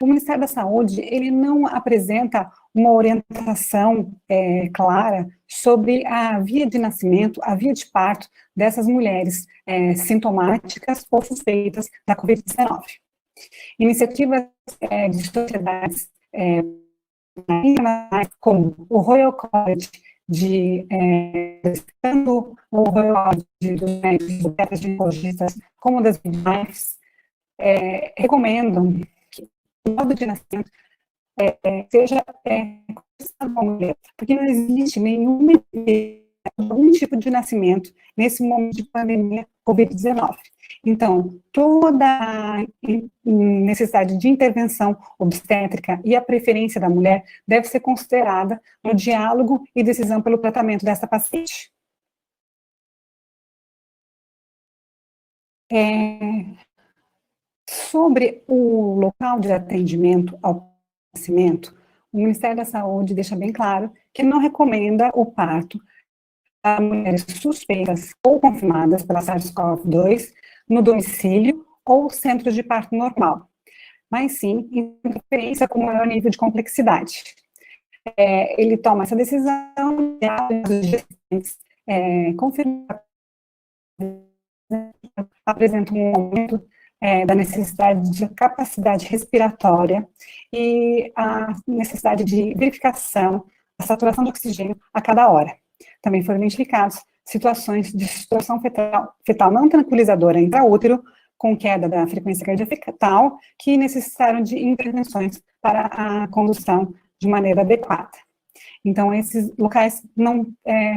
O Ministério da Saúde, ele não apresenta uma orientação clara sobre a via de nascimento, a via de parto dessas mulheres sintomáticas ou suspeitas da Covid-19. Iniciativas de sociedades como o Royal College tanto o Royal College dos médicos, ginecologistas, como das midwives, recomendam que o modo de nascimento seja mulher, porque não existe algum tipo de nascimento nesse momento de pandemia Covid-19. Então, toda a necessidade de intervenção obstétrica e a preferência da mulher deve ser considerada no diálogo e decisão pelo tratamento dessa paciente. Sobre o local de atendimento ao nascimento, o Ministério da Saúde deixa bem claro que não recomenda o parto a mulheres suspeitas ou confirmadas pela SARS-CoV-2 no domicílio ou centro de parto normal, mas sim em preferência com maior nível de complexidade. Ele toma essa decisão confirmar apresenta um aumento da necessidade de capacidade respiratória e a necessidade de verificação da saturação de oxigênio a cada hora. Também foram identificados situações de situação fetal não tranquilizadora intraútero, com queda da frequência cardíaca fetal, que necessitaram de intervenções para a condução de maneira adequada. Então, esses locais não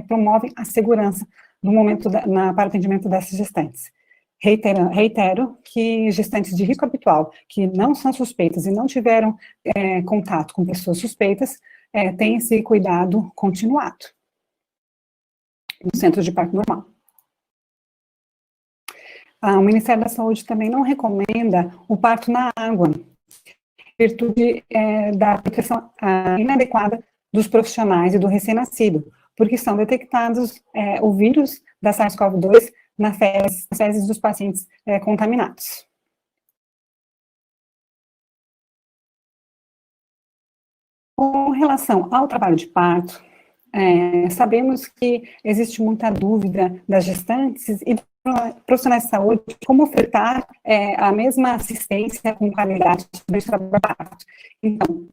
promovem a segurança no momento para o atendimento dessas gestantes. Reitero que gestantes de risco habitual, que não são suspeitas e não tiveram contato com pessoas suspeitas, têm esse cuidado continuado no centro de parto normal. O Ministério da Saúde também não recomenda o parto na água, em virtude da proteção inadequada dos profissionais e do recém-nascido, porque são detectados o vírus da SARS-CoV-2 nas fezes dos pacientes contaminados. Com relação ao trabalho de parto, sabemos que existe muita dúvida das gestantes e dos profissionais de saúde como ofertar a mesma assistência com qualidade durante o trabalho de parto. Então,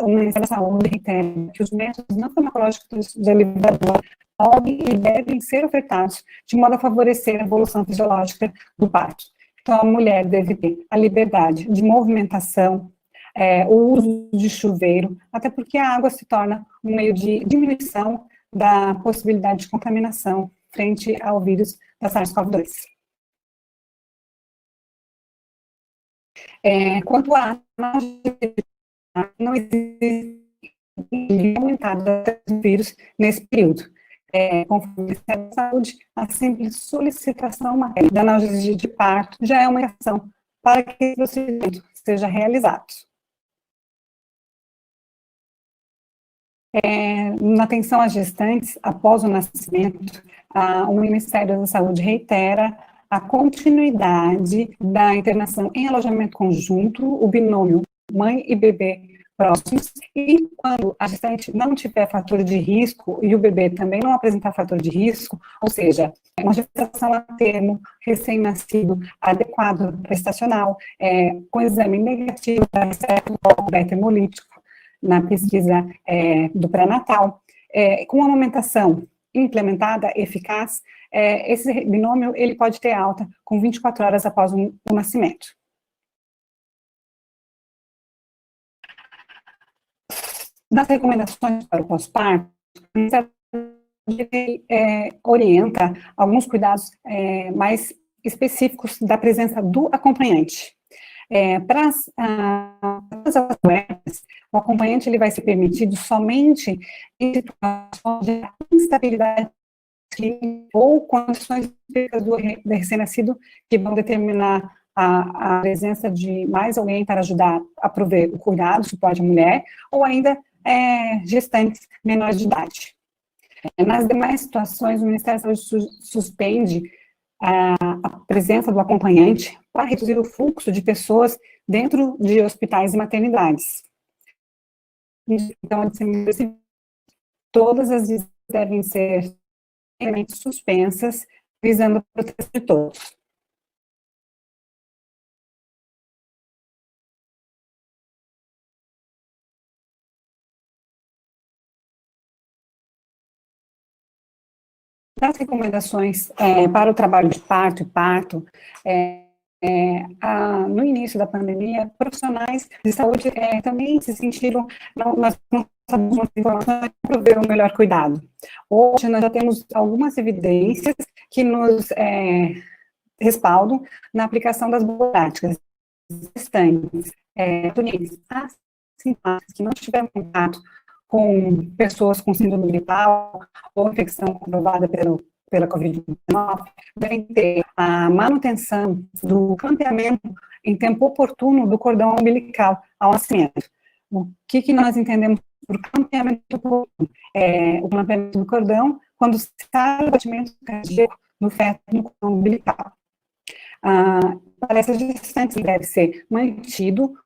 o Ministério da Saúde reitera que os métodos não farmacológicos do elevador podem e devem ser ofertados de modo a favorecer a evolução fisiológica do parto. Então, a mulher deve ter a liberdade de movimentação, o uso de chuveiro, até porque a água se torna um meio de diminuição da possibilidade de contaminação frente ao vírus da SARS-CoV-2. Quanto a não existe aumentado do vírus nesse período. Conforme o Ministério da Saúde, a simples solicitação da analgesia de parto já é uma indicação para que esse procedimento seja realizado. Na atenção às gestantes após o nascimento, o Ministério da Saúde reitera a continuidade da internação em alojamento conjunto, o binômio mãe e bebê próximos, e quando a gestante não tiver fator de risco e o bebê também não apresentar fator de risco, ou seja, uma gestação a termo, recém-nascido, adequado para estacional, com exame negativo para o beta hemolítico na pesquisa do pré-natal, com amamentação implementada, eficaz, esse binômio ele pode ter alta com 24 horas após o nascimento. Das recomendações para o pós-parto, o Ministério orienta alguns cuidados mais específicos da presença do acompanhante. Para as mulheres, o acompanhante ele vai ser permitido somente em situações de instabilidade ou condições do recém-nascido que vão determinar a presença de mais alguém para ajudar a prover o cuidado, o suporte à mulher, ou ainda gestantes menores de idade. Nas demais situações, o Ministério da Saúde suspende a presença do acompanhante para reduzir o fluxo de pessoas dentro de hospitais e maternidades. Então, todas as visitas devem ser suspensas, visando a proteção de todos. Das recomendações para o trabalho de parto e parto, no início da pandemia, profissionais de saúde também se sentiram nas informações para prover um melhor cuidado. Hoje nós já temos algumas evidências que nos respaldam na aplicação das boas práticas. Gestantes, assintomáticas que não tiveram contato com pessoas com síndrome gripal ou infecção comprovada pela Covid-19, devem ter a manutenção do campeamento em tempo oportuno do cordão umbilical ao nascimento. O que nós entendemos por campeamento oportuno? O campeamento do cordão quando sai o batimento cardíaco do feto no cordão umbilical. Para essas gestantes deve ser mantido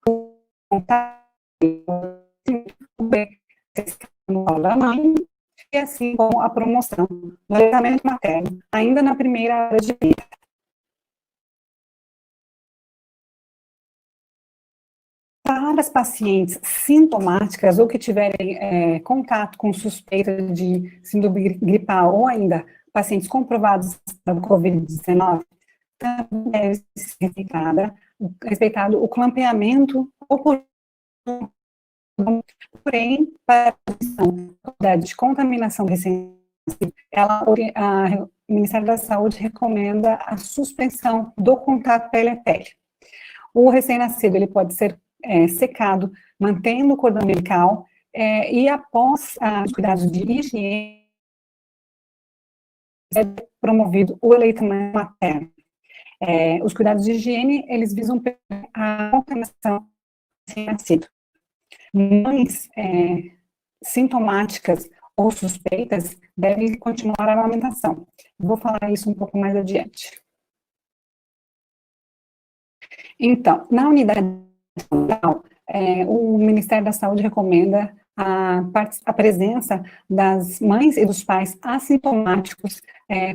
o contato da mãe, e assim como a promoção do aleitamento materno, ainda na primeira hora de vida. Para as pacientes sintomáticas ou que tiverem contato com suspeita de síndrome gripal ou ainda pacientes comprovados da Covid-19, também deve ser respeitado o clampeamento oportuno. Porém, para a quantidade de contaminação recente, o Ministério da Saúde recomenda a suspensão do contato pele a pele. O recém-nascido ele pode ser secado, mantendo o cordão umbilical, e após os cuidados de higiene, é promovido o aleitamento materno. Os cuidados de higiene, eles visam a contaminação do recém-nascido. Mães sintomáticas ou suspeitas devem continuar a amamentação. Vou falar isso um pouco mais adiante. Então, na unidade nacional, o Ministério da Saúde recomenda a presença das mães e dos pais assintomáticos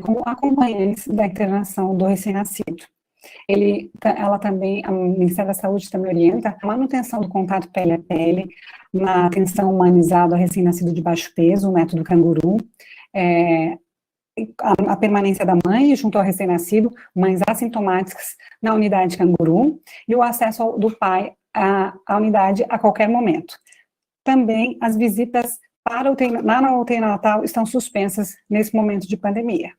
como acompanhantes da internação do recém-nascido. O Ministério da Saúde também orienta a manutenção do contato pele a pele, na atenção humanizada ao recém-nascido de baixo peso, o método canguru, a permanência da mãe junto ao recém-nascido, mães assintomáticas na unidade canguru, e o acesso do pai à unidade a qualquer momento. Também as visitas para na UTI natal estão suspensas nesse momento de pandemia.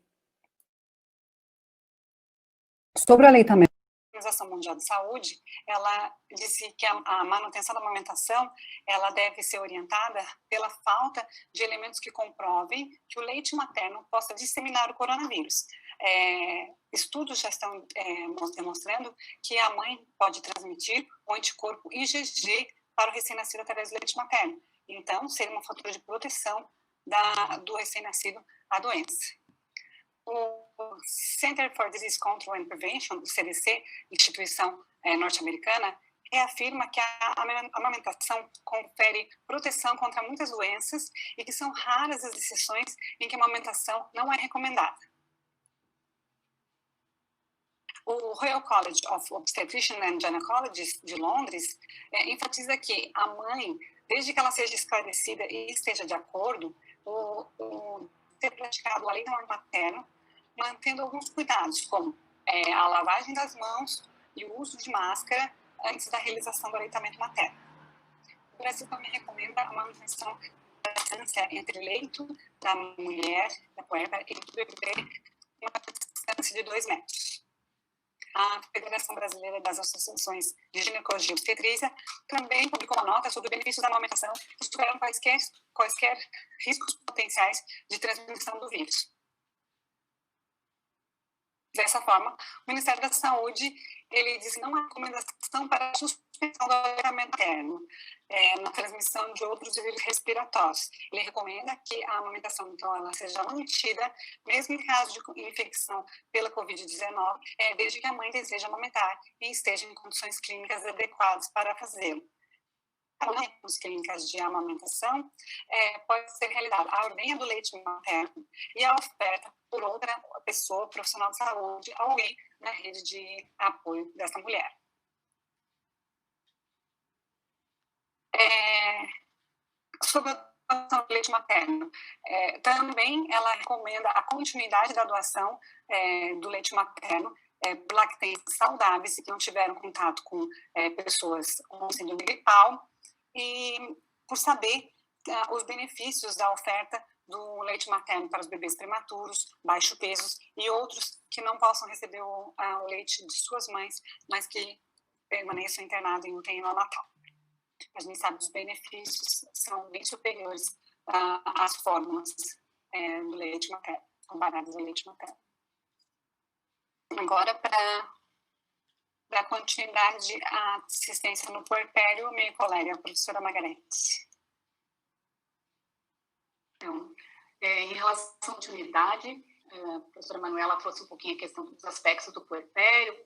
Sobre o aleitamento, a Organização Mundial de Saúde, ela disse que a manutenção da amamentação, ela deve ser orientada pela falta de elementos que comprovem que o leite materno possa disseminar o coronavírus. Estudos já estão demonstrando que a mãe pode transmitir o anticorpo IgG para o recém-nascido através do leite materno. Então, seria um fator de proteção do recém-nascido à doença. O Center for Disease Control and Prevention, o CDC, instituição norte-americana, afirma que a amamentação confere proteção contra muitas doenças e que são raras as exceções em que a amamentação não é recomendada. O Royal College of Obstetricians and Gynecologists de Londres enfatiza que a mãe, desde que ela seja esclarecida e esteja de acordo, ser praticado o aleitamento materno mantendo alguns cuidados, como a lavagem das mãos e o uso de máscara antes da realização do aleitamento materno. O Brasil também recomenda a manutenção da distância entre o leito da mulher, da puérpera, e do bebê, uma distância de 2 metros. A Federação Brasileira das Associações de Ginecologia e Obstetrícia também publicou uma nota sobre o benefício da amamentação e estudaram quaisquer riscos potenciais de transmissão do vírus. Dessa forma, o Ministério da Saúde ele diz que não há recomendação para a suspensão do aleitamento materno na transmissão de outros vírus respiratórios. Ele recomenda que a amamentação, então, ela seja mantida, mesmo em caso de infecção pela Covid-19, desde que a mãe deseja amamentar e esteja em condições clínicas adequadas para fazê-lo. As clínicas de amamentação pode ser realizada a ordenha do leite materno e a oferta por outra pessoa, profissional de saúde, alguém na rede de apoio dessa mulher. Sobre a doação do leite materno, também ela recomenda a continuidade da doação do leite materno por lactentes saudáveis e que não tiveram contato com pessoas com síndrome gripal, e por saber os benefícios da oferta do leite materno para os bebês prematuros, baixo pesos e outros que não possam receber o leite de suas mães, mas que permaneçam internados em UTI neonatal. A gente sabe que os benefícios são bem superiores às fórmulas do leite materno, comparadas ao leite materno. Agora, para dar continuidade à assistência no puerpério, minha colega, a professora Margarete. Então, em relação à continuidade, a professora Manuela trouxe um pouquinho a questão dos aspectos do puerpério,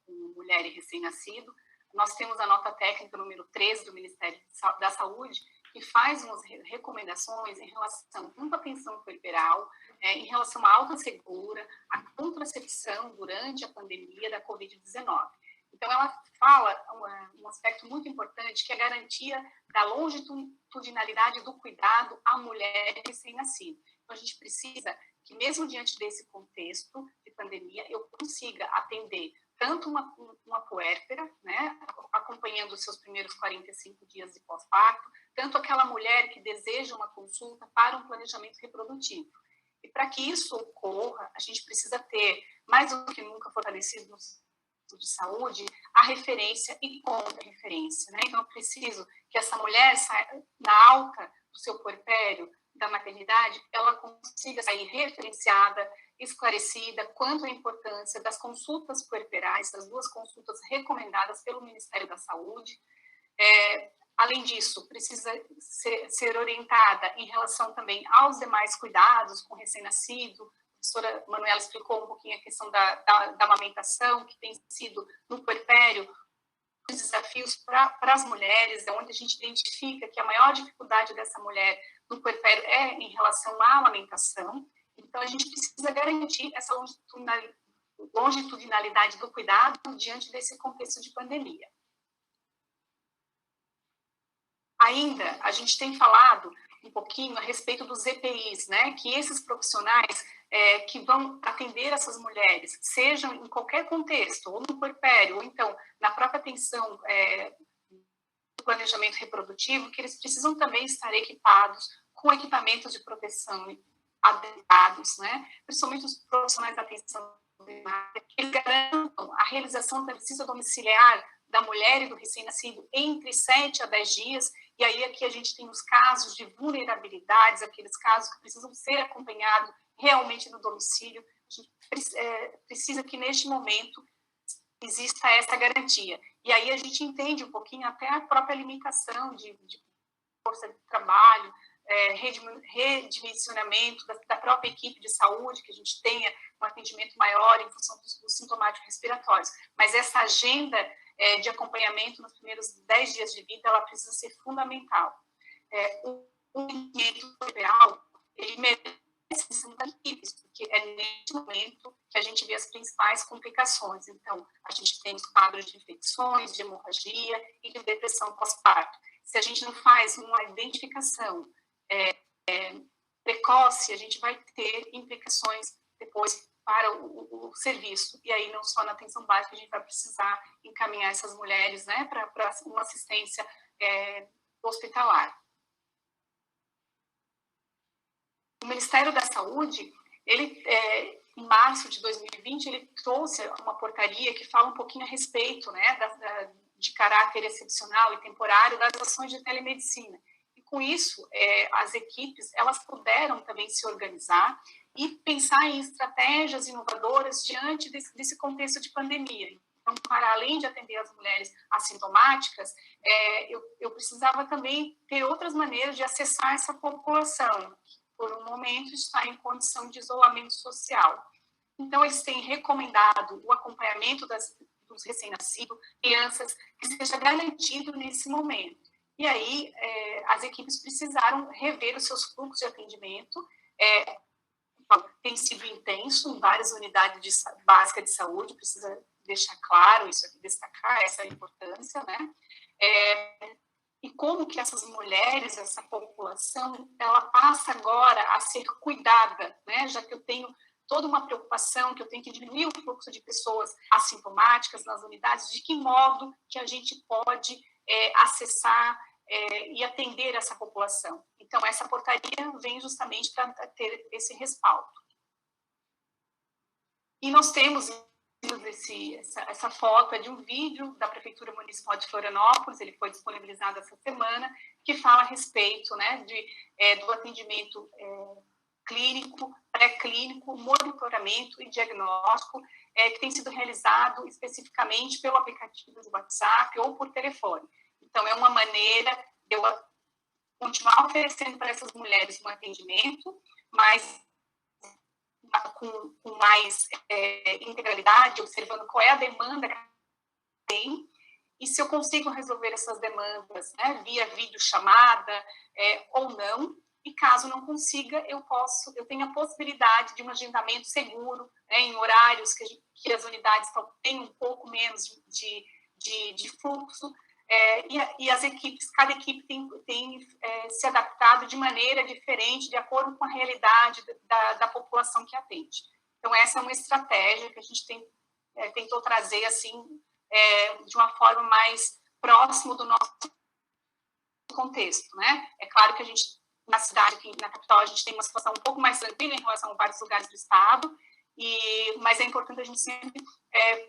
com mulher e recém-nascido. Nós temos a nota técnica número 13 do Ministério da Saúde, que faz umas recomendações em relação tanto à atenção puerperal, em relação à alta segura, à contracepção durante a pandemia da Covid-19. Então, ela fala um aspecto muito importante, que é a garantia da longitudinalidade do cuidado à mulher recém-nascida. Então, a gente precisa que, mesmo diante desse contexto de pandemia, eu consiga atender tanto uma puérpera, né, acompanhando os seus primeiros 45 dias de pós-parto, tanto aquela mulher que deseja uma consulta para um planejamento reprodutivo. E para que isso ocorra, a gente precisa ter, mais do que nunca, fortalecido no centro de saúde, a referência e contra-referência, né? Então, eu preciso que essa mulher saia na alta do seu puerpério, da maternidade, ela consiga sair referenciada, esclarecida quanto à importância das consultas puerperais, das 2 consultas recomendadas pelo Ministério da Saúde. Além disso, precisa ser orientada em relação também aos demais cuidados com o recém-nascido. A professora Manuela explicou um pouquinho a questão da amamentação, que tem sido no puerpério os desafios para as mulheres, onde a gente identifica que a maior dificuldade dessa mulher no puerpério é em relação à amamentação. Então, a gente precisa garantir essa longitudinalidade do cuidado diante desse contexto de pandemia. Ainda, a gente tem falado um pouquinho a respeito dos EPIs, né? Que esses profissionais que vão atender essas mulheres, sejam em qualquer contexto, ou no puerpério, ou então na própria atenção do planejamento reprodutivo, que eles precisam também estar equipados com equipamentos de proteção adequados, né? Principalmente os profissionais da atenção primária, que eles garantam a realização da visita domiciliar da mulher e do recém-nascido entre 7 a 10 dias, e aí aqui a gente tem os casos de vulnerabilidades, aqueles casos que precisam ser acompanhados realmente no domicílio. A gente precisa que neste momento exista essa garantia. E aí a gente entende um pouquinho até a própria limitação de força de trabalho, redimensionamento da própria equipe de saúde, que a gente tenha um atendimento maior em função dos sintomáticos respiratórios. Mas essa agenda de acompanhamento nos primeiros 10 dias de vida, ela precisa ser fundamental. O atendimento puerperal, ele merece das equipes, porque é nesse momento que a gente vê as principais complicações. Então, a gente tem os quadros de infecções, de hemorragia e de depressão pós-parto. Se a gente não faz uma identificação precoce, a gente vai ter implicações depois para o serviço. E aí, não só na atenção básica, a gente vai precisar encaminhar essas mulheres, né, para uma assistência hospitalar. O Ministério da Saúde, ele, em março de 2020, ele trouxe uma portaria que fala um pouquinho a respeito, né, de caráter excepcional e temporário das ações de telemedicina. E com isso, as equipes, elas puderam também se organizar e pensar em estratégias inovadoras diante desse contexto de pandemia. Então, para além de atender as mulheres assintomáticas, eu precisava também ter outras maneiras de acessar essa população, que por um momento está em condição de isolamento social. Então, eles têm recomendado o acompanhamento dos recém-nascidos, crianças, que seja garantido nesse momento. E aí, as equipes precisaram rever os seus fluxos de atendimento, tem sido intenso em várias unidades básicas de saúde, precisa deixar claro isso aqui, destacar essa importância, né? E como que essas mulheres, essa população, ela passa agora a ser cuidada, né? Já que eu tenho toda uma preocupação, que eu tenho que diminuir o fluxo de pessoas assintomáticas nas unidades, de que modo que a gente pode acessar e atender essa população. Então, essa portaria vem justamente para ter esse respaldo. E nós temos essa foto de um vídeo da Prefeitura Municipal de Florianópolis, ele foi disponibilizado essa semana, que fala a respeito, né, do atendimento clínico, pré-clínico, monitoramento e diagnóstico, que tem sido realizado especificamente pelo aplicativo do WhatsApp ou por telefone. Então, é uma maneira de eu continuar oferecendo para essas mulheres um atendimento, mas com mais integralidade, observando qual é a demanda que tem, e se eu consigo resolver essas demandas, né, via videochamada ou não, e caso não consiga, eu tenho a possibilidade de um agendamento seguro, né, em horários que as unidades têm um pouco menos de fluxo, e as equipes, cada equipe tem se adaptado de maneira diferente, de acordo com a realidade da população que atende. Então, essa é uma estratégia que a gente tentou trazer assim, de uma forma mais próxima do nosso contexto, né? É claro que a gente, na cidade, aqui na capital, a gente tem uma situação um pouco mais tranquila em relação a vários lugares do estado, mas é importante a gente sempre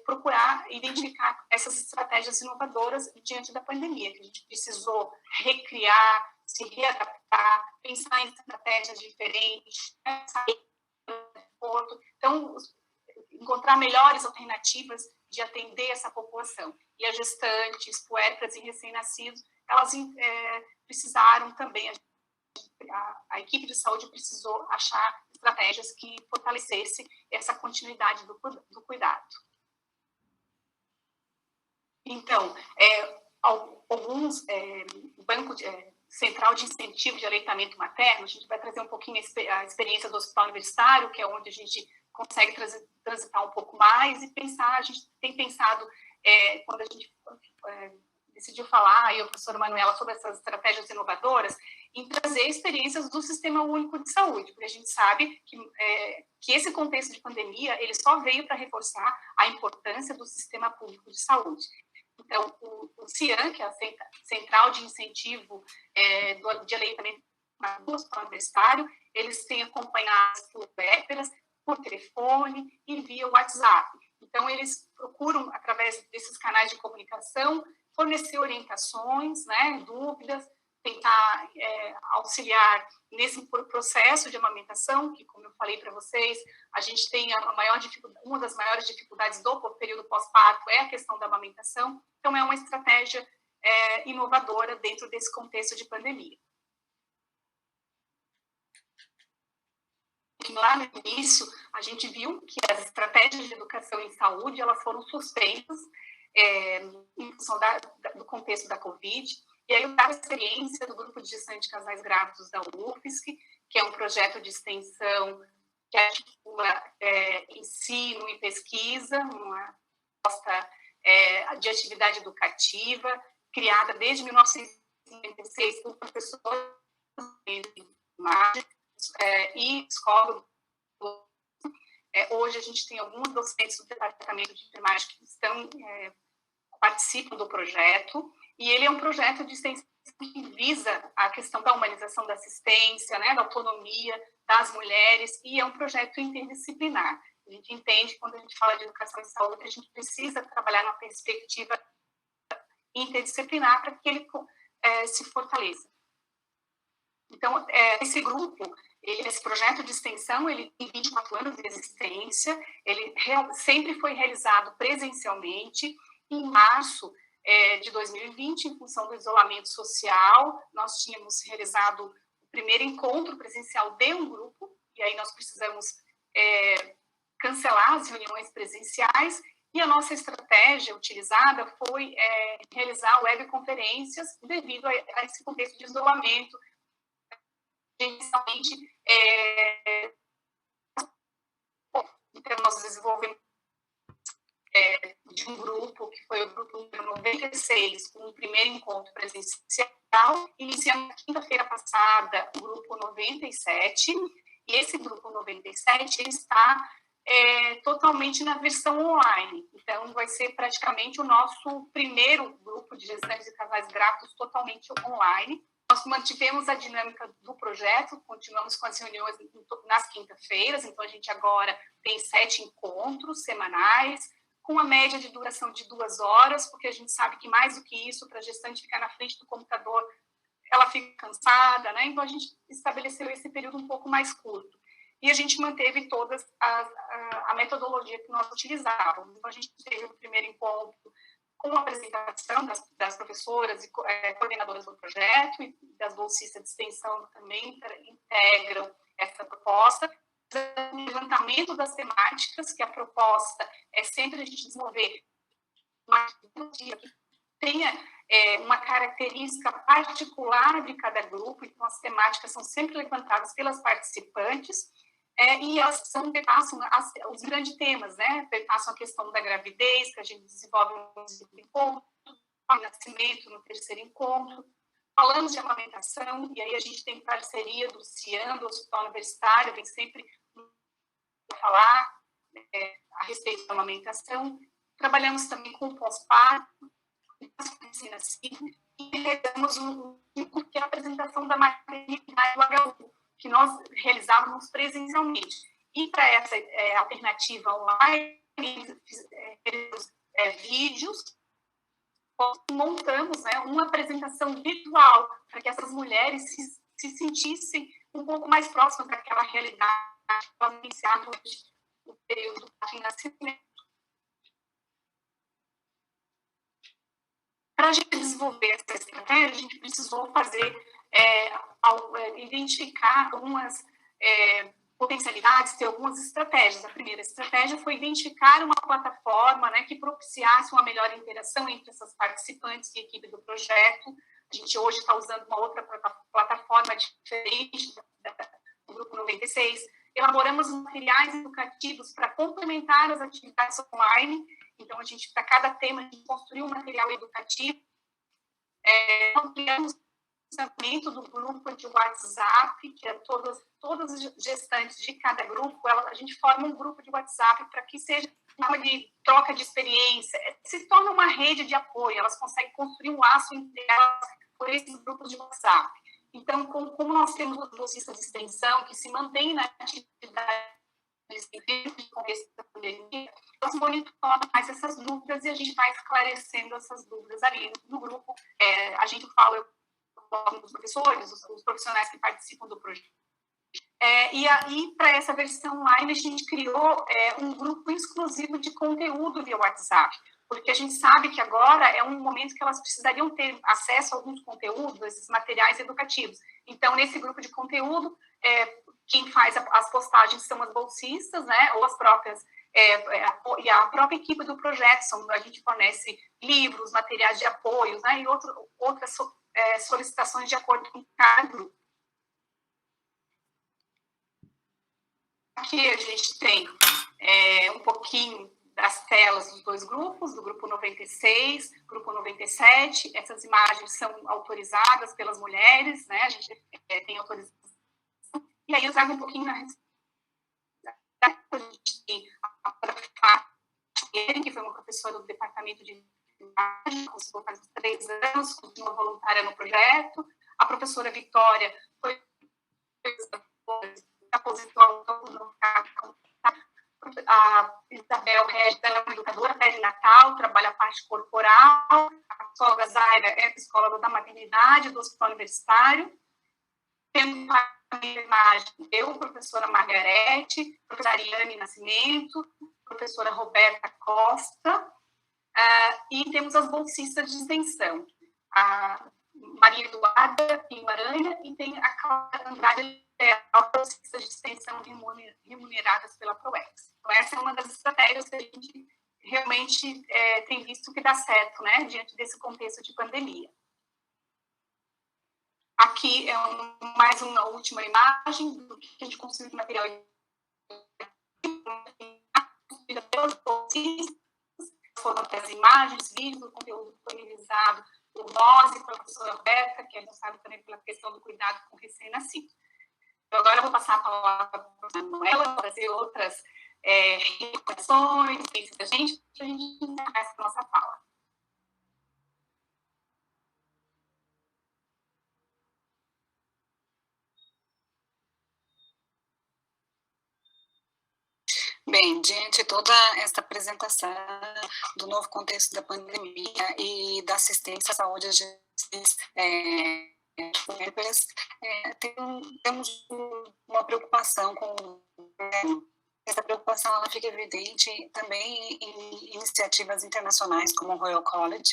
procurar identificar essas estratégias inovadoras diante da pandemia, que a gente precisou recriar, se readaptar, pensar em estratégias diferentes, sair do porto. Então, encontrar melhores alternativas de atender essa população. E as gestantes, puérperas e recém-nascidos, elas precisaram também, a equipe de saúde precisou achar estratégias que fortalecessem essa continuidade do cuidado. Então, alguns Banco Central de Incentivo de Aleitamento Materno, a gente vai trazer um pouquinho a experiência do Hospital Universitário, que é onde a gente consegue transitar um pouco mais e pensar, a gente tem pensado, quando a gente decidiu falar, e a professora Manuela, sobre essas estratégias inovadoras, em trazer experiências do Sistema Único de Saúde, porque a gente sabe que esse contexto de pandemia, ele só veio para reforçar a importância do Sistema Público de Saúde. Então, o CIAN, que é a Central de Incentivo de Aleitamento do Hospital Universitário, eles têm acompanhado as puérperas por telefone e via WhatsApp. Então, eles procuram, através desses canais de comunicação, fornecer orientações, né, dúvidas, tentar auxiliar nesse processo de amamentação, que, como eu falei para vocês, a gente tem uma das maiores dificuldades do período pós-parto é a questão da amamentação. Então, é uma estratégia inovadora dentro desse contexto de pandemia. Lá no início, a gente viu que as estratégias de educação em saúde, elas foram suspensas em função do contexto da Covid. E aí eu trago a experiência do Grupo de Gestão de Casais Grávidos da UFSC, que é um projeto de extensão que articula ensino e pesquisa, uma proposta de atividade educativa, criada desde 1996 por professores e escola, Hoje a gente tem alguns docentes do departamento de enfermagem que participam do projeto, e ele é um projeto de extensão que visa a questão da humanização da assistência, né, da autonomia das mulheres, e é um projeto interdisciplinar. A gente entende, quando a gente fala de educação e saúde, que a gente precisa trabalhar numa perspectiva interdisciplinar para que ele se fortaleça. Então, esse grupo, esse projeto de extensão, ele tem 24 anos de existência, ele sempre foi realizado presencialmente. Em março de 2020, em função do isolamento social, nós tínhamos realizado o primeiro encontro presencial de um grupo, e aí nós precisamos cancelar as reuniões presenciais, e a nossa estratégia utilizada foi realizar webconferências devido a esse contexto de isolamento. Inicialmente, então nós desenvolvemos de um grupo, que foi o grupo número 96, com o primeiro encontro presencial, iniciamos na quinta-feira passada o grupo 97, e esse grupo 97 ele está totalmente na versão online. Então, vai ser praticamente o nosso primeiro grupo de gestantes e casais grávidos totalmente online. Nós mantivemos a dinâmica do projeto, continuamos com as reuniões nas quinta-feiras, então a gente agora tem 7 encontros semanais, com uma média de duração de 2 horas, porque a gente sabe que mais do que isso, para a gestante ficar na frente do computador, ela fica cansada, né? Então a gente estabeleceu esse período um pouco mais curto. E a gente manteve toda a metodologia que nós utilizávamos. Então a gente teve o primeiro encontro com a apresentação das professoras e coordenadoras do projeto, e das bolsistas de extensão também integram essa proposta. O levantamento das temáticas, que a proposta é sempre a gente desenvolver uma metodologia que tenha uma característica particular de cada grupo, então as temáticas são sempre levantadas pelas participantes, e elas perpassam os grandes temas, né? Perpassam a questão da gravidez, que a gente desenvolve no segundo encontro, o nascimento no terceiro encontro. Falamos de amamentação, e aí a gente tem parceria do CIAN, do Hospital Universitário, vem sempre falar a respeito da amamentação. Trabalhamos também com o pós-parto, e realizamos que é a apresentação da maternidade do HU, que nós realizávamos presencialmente. E para essa alternativa online, vídeos, montamos, né, uma apresentação virtual para que essas mulheres se sentissem um pouco mais próximas daquela realidade que elas iniciaram no período de nascimento. Para a gente desenvolver essa estratégia, a gente precisou identificar algumas potencialidades, ter algumas estratégias. A primeira estratégia foi identificar uma plataforma, né, que propiciasse uma melhor interação entre essas participantes e equipe do projeto. A gente hoje está usando uma outra plataforma diferente do Grupo 96. Elaboramos materiais educativos para complementar as atividades online. Então, a gente, para cada tema, a gente construiu um material educativo. Ampliamos o lançamento do grupo de WhatsApp, que é todas as gestantes de cada grupo, a gente forma um grupo de WhatsApp para que seja uma de troca de experiência, se torna uma rede de apoio, elas conseguem construir um laço entre elas por esses grupos de WhatsApp. Então, como nós temos os bolsistas de extensão que se mantêm na atividade de contexto da pandemia, nós monitoramos mais essas dúvidas e a gente vai esclarecendo essas dúvidas ali no grupo. A gente fala com os professores, os profissionais que participam do projeto. E aí, para essa versão online, a gente criou um grupo exclusivo de conteúdo via WhatsApp, porque a gente sabe que agora é um momento que elas precisariam ter acesso a alguns conteúdos, esses materiais educativos. Então, nesse grupo de conteúdo, quem faz as postagens são as bolsistas, né, ou as próprias, e a própria equipe do projeto. A gente fornece livros, materiais de apoio, né, e outras solicitações de acordo com cada grupo. Aqui a gente tem um pouquinho das telas dos dois grupos, do grupo 96, grupo 97. Essas imagens são autorizadas pelas mulheres, né? A gente tem autorização. E aí eu trago um pouquinho a gente tem a professora, que foi uma professora do departamento de enfermagem, começou faz 3 anos, continua voluntária no projeto. A professora Vitória foi aposentou no cargo. A Isabel Regis é uma educadora perinatal, trabalha a parte corporal. A psicóloga Zaira é psicóloga da maternidade do Hospital Universitário. Temos a imagem, eu, professora Margarete, professora Ariane Nascimento, professora Roberta Costa, e temos as bolsistas de extensão, a Maria Eduarda Guimarães, e tem a Cláudia Andrade, as bolsistas de extensão remuneradas pela ProEx. Então, essa é uma das estratégias que a gente realmente tem visto que dá certo, né, diante desse contexto de pandemia. Aqui é mais uma última imagem do que a gente conseguiu de material. Foram as imagens, vídeos, o conteúdo disponibilizado por nós e pela professora Roberta, que é responsável também pela questão do cuidado com o recém-nascido. Então, agora eu vou passar a palavra para a professora Manuela, para fazer outras recomendações, para a gente encerrar essa nossa fala. Bem, diante de toda esta apresentação do novo contexto da pandemia e da assistência à saúde, temos uma preocupação com essa preocupação. Ela fica evidente também em iniciativas internacionais como o Royal College.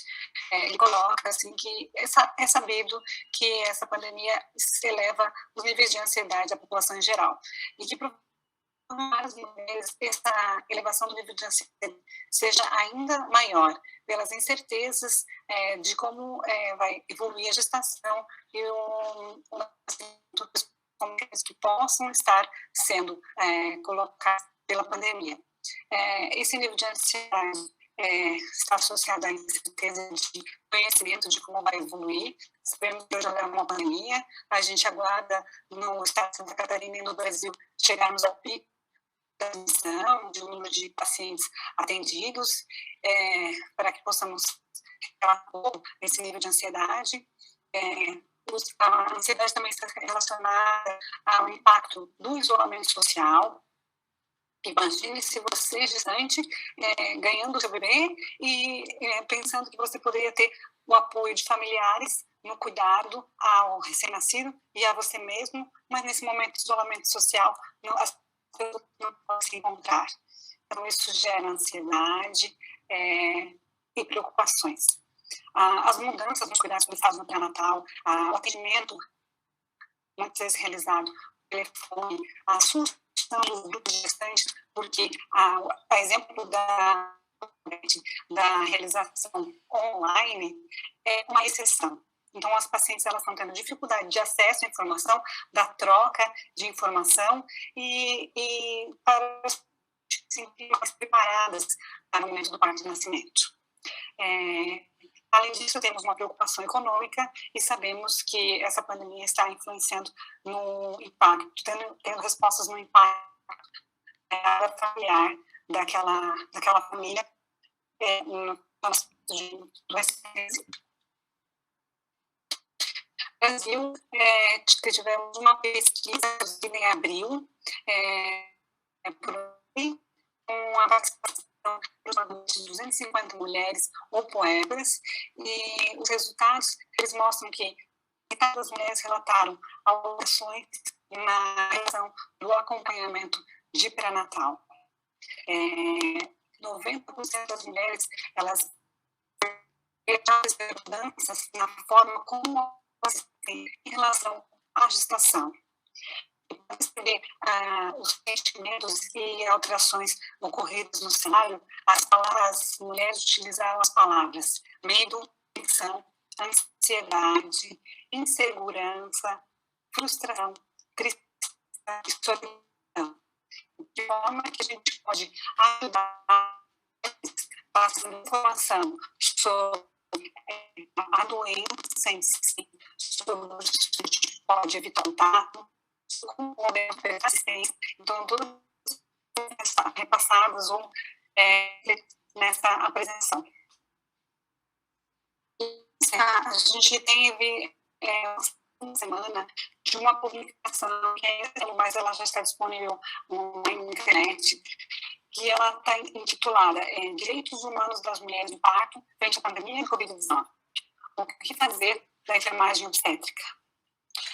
Ele coloca assim que é sabido que essa pandemia eleva os níveis de ansiedade da população em geral e que várias vezes essa elevação do nível de ansiedade seja ainda maior pelas incertezas de como vai evoluir a gestação e o que possam estar sendo colocados pela pandemia. Esse nível de ansiedade está associado à incerteza de conhecimento de como vai evoluir. Sabemos que hoje é uma pandemia, a gente aguarda no estado de Santa Catarina e no Brasil chegarmos ao pico de número de pacientes atendidos, para que possamos relatar esse nível de ansiedade. A ansiedade também está relacionada ao impacto do isolamento social. Imagine se você, gestante, ganhando o seu bebê e pensando que você poderia ter o apoio de familiares no cuidado ao recém-nascido e a você mesmo, mas nesse momento de isolamento social, não pode se encontrar. Então, isso gera ansiedade e preocupações. As mudanças nos cuidados prestados no pré-natal, o atendimento, muitas vezes realizado pelo telefone, a sugestão dos grupos de gestantes, porque a exemplo da realização online é uma exceção. Então, as pacientes elas estão tendo dificuldade de acesso à informação, da troca de informação e para se sentir mais preparadas para o momento do parto e nascimento. Além disso, temos uma preocupação econômica e sabemos que essa pandemia está influenciando no impacto, tendo respostas no impacto familiar daquela família no aspecto do recém-nascido. No Brasil, tivemos uma pesquisa em abril, com a participação de 250 mulheres ou puérperas, e os resultados eles mostram que metade das mulheres relataram alterações na relação do acompanhamento de pré-natal. 90% das mulheres elas mudanças na forma como em relação à gestação. Para perceber os sentimentos e alterações ocorridas no cenário, as mulheres utilizaram as palavras medo, tensão, ansiedade, insegurança, frustração, tristeza e solidão. De forma que a gente pode ajudar passando informação sobre a doença em si, sobre o que a gente pode evitar contato, como poder oferecer assistência. Então, todas as repassadas ou nessa apresentação. A gente teve uma semana de uma publicação mas ela já está disponível na internet, que ela está intitulada Direitos Humanos das Mulheres no Parto frente à pandemia de Covid-19. O que fazer da enfermagem obstétrica?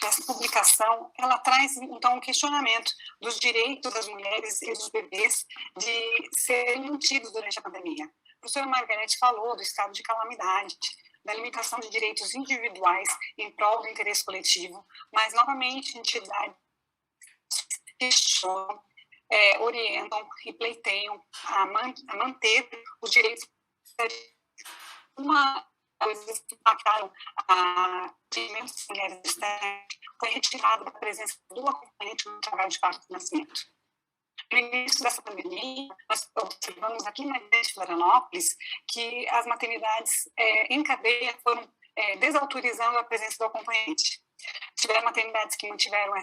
Essa publicação, ela traz, então, um questionamento dos direitos das mulheres e dos bebês de serem mantidos durante a pandemia. A professora Margarete falou do estado de calamidade, da limitação de direitos individuais em prol do interesse coletivo, mas, novamente, entidades questionam, orientam e pleiteiam a manter os direitos. Uma coisas que impactaram a dimensão mulheres foi retirada da presença do acompanhante no trabalho de parto e nascimento. No início dessa pandemia, nós observamos aqui na de Florianópolis que as maternidades em cadeia foram desautorizando a presença do acompanhante. Tiveram maternidades que mantiveram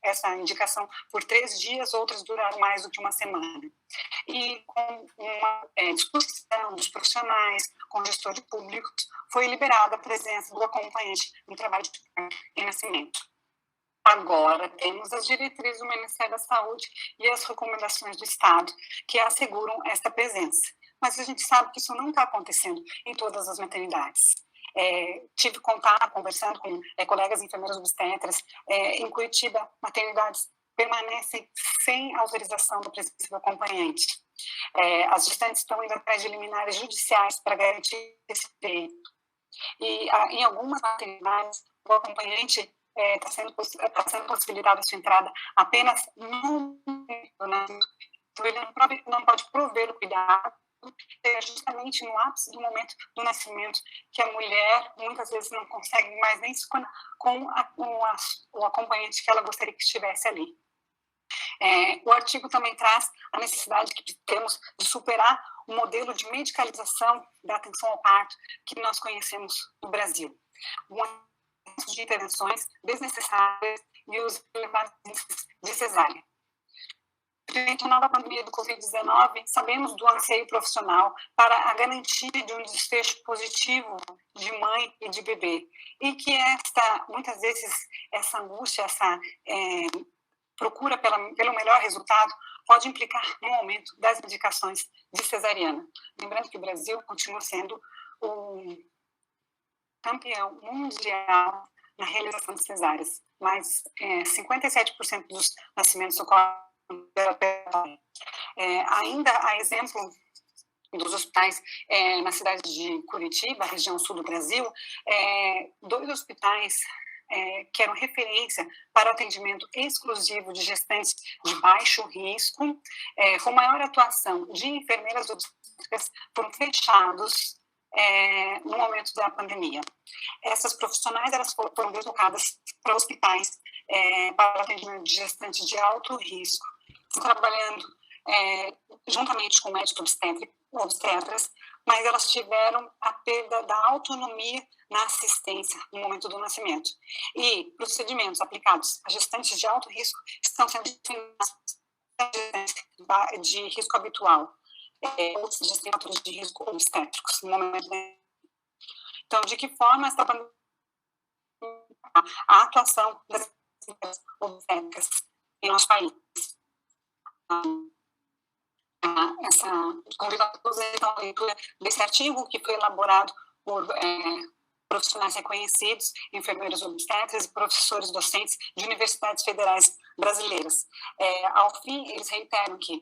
essa indicação por 3 dias, outras duraram mais do que uma semana. E com uma discussão dos profissionais, com gestores públicos, foi liberada a presença do acompanhante no trabalho de parto e nascimento. Agora temos as diretrizes do Ministério da Saúde e as recomendações do Estado que asseguram essa presença. Mas a gente sabe que isso não está acontecendo em todas as maternidades. Tive contato, conversando com colegas enfermeiras obstetras, em Curitiba, maternidades permanecem sem autorização da presença do acompanhante. As gestantes estão indo atrás de liminares judiciais para garantir esse direito. E em algumas maternidades, o acompanhante está sendo possibilitada a sua entrada apenas no momento, né? Então, ele não pode prover o cuidado, justamente no ápice do momento do nascimento, que a mulher muitas vezes não consegue mais nem se com o acompanhante que ela gostaria que estivesse ali. O artigo também traz a necessidade que temos de superar o modelo de medicalização da atenção ao parto que nós conhecemos no Brasil. De intervenções desnecessárias e os elevados índices de cesárea. Frente à nova pandemia do Covid-19, sabemos do anseio profissional para a garantia de um desfecho positivo de mãe e de bebê. E que muitas vezes, essa angústia, essa procura pelo melhor resultado, pode implicar no aumento das indicações de cesariana. Lembrando que o Brasil continua sendo o campeão mundial na realização de cesáreas, mas 57% dos nascimentos ocorrem pela cesárea. Ainda a exemplo dos hospitais na cidade de Curitiba, região sul do Brasil, 2 hospitais que eram referência para o atendimento exclusivo de gestantes de baixo risco, com maior atuação de enfermeiras obstétricas, foram fechados no momento da pandemia. Essas profissionais elas foram deslocadas para hospitais para atendimento de gestantes de alto risco, trabalhando juntamente com médicos obstetras, mas elas tiveram a perda da autonomia na assistência no momento do nascimento. E procedimentos aplicados a gestantes de alto risco estão sendo de risco habitual, outros fatores de risco obstétricos no momento. Então, de que forma está a atuação das obstétricas em nosso país? Convido a todos a leitura desse artigo que foi elaborado por profissionais reconhecidos, enfermeiros obstetras e professores docentes de universidades federais brasileiras. Ao fim, eles reiteram que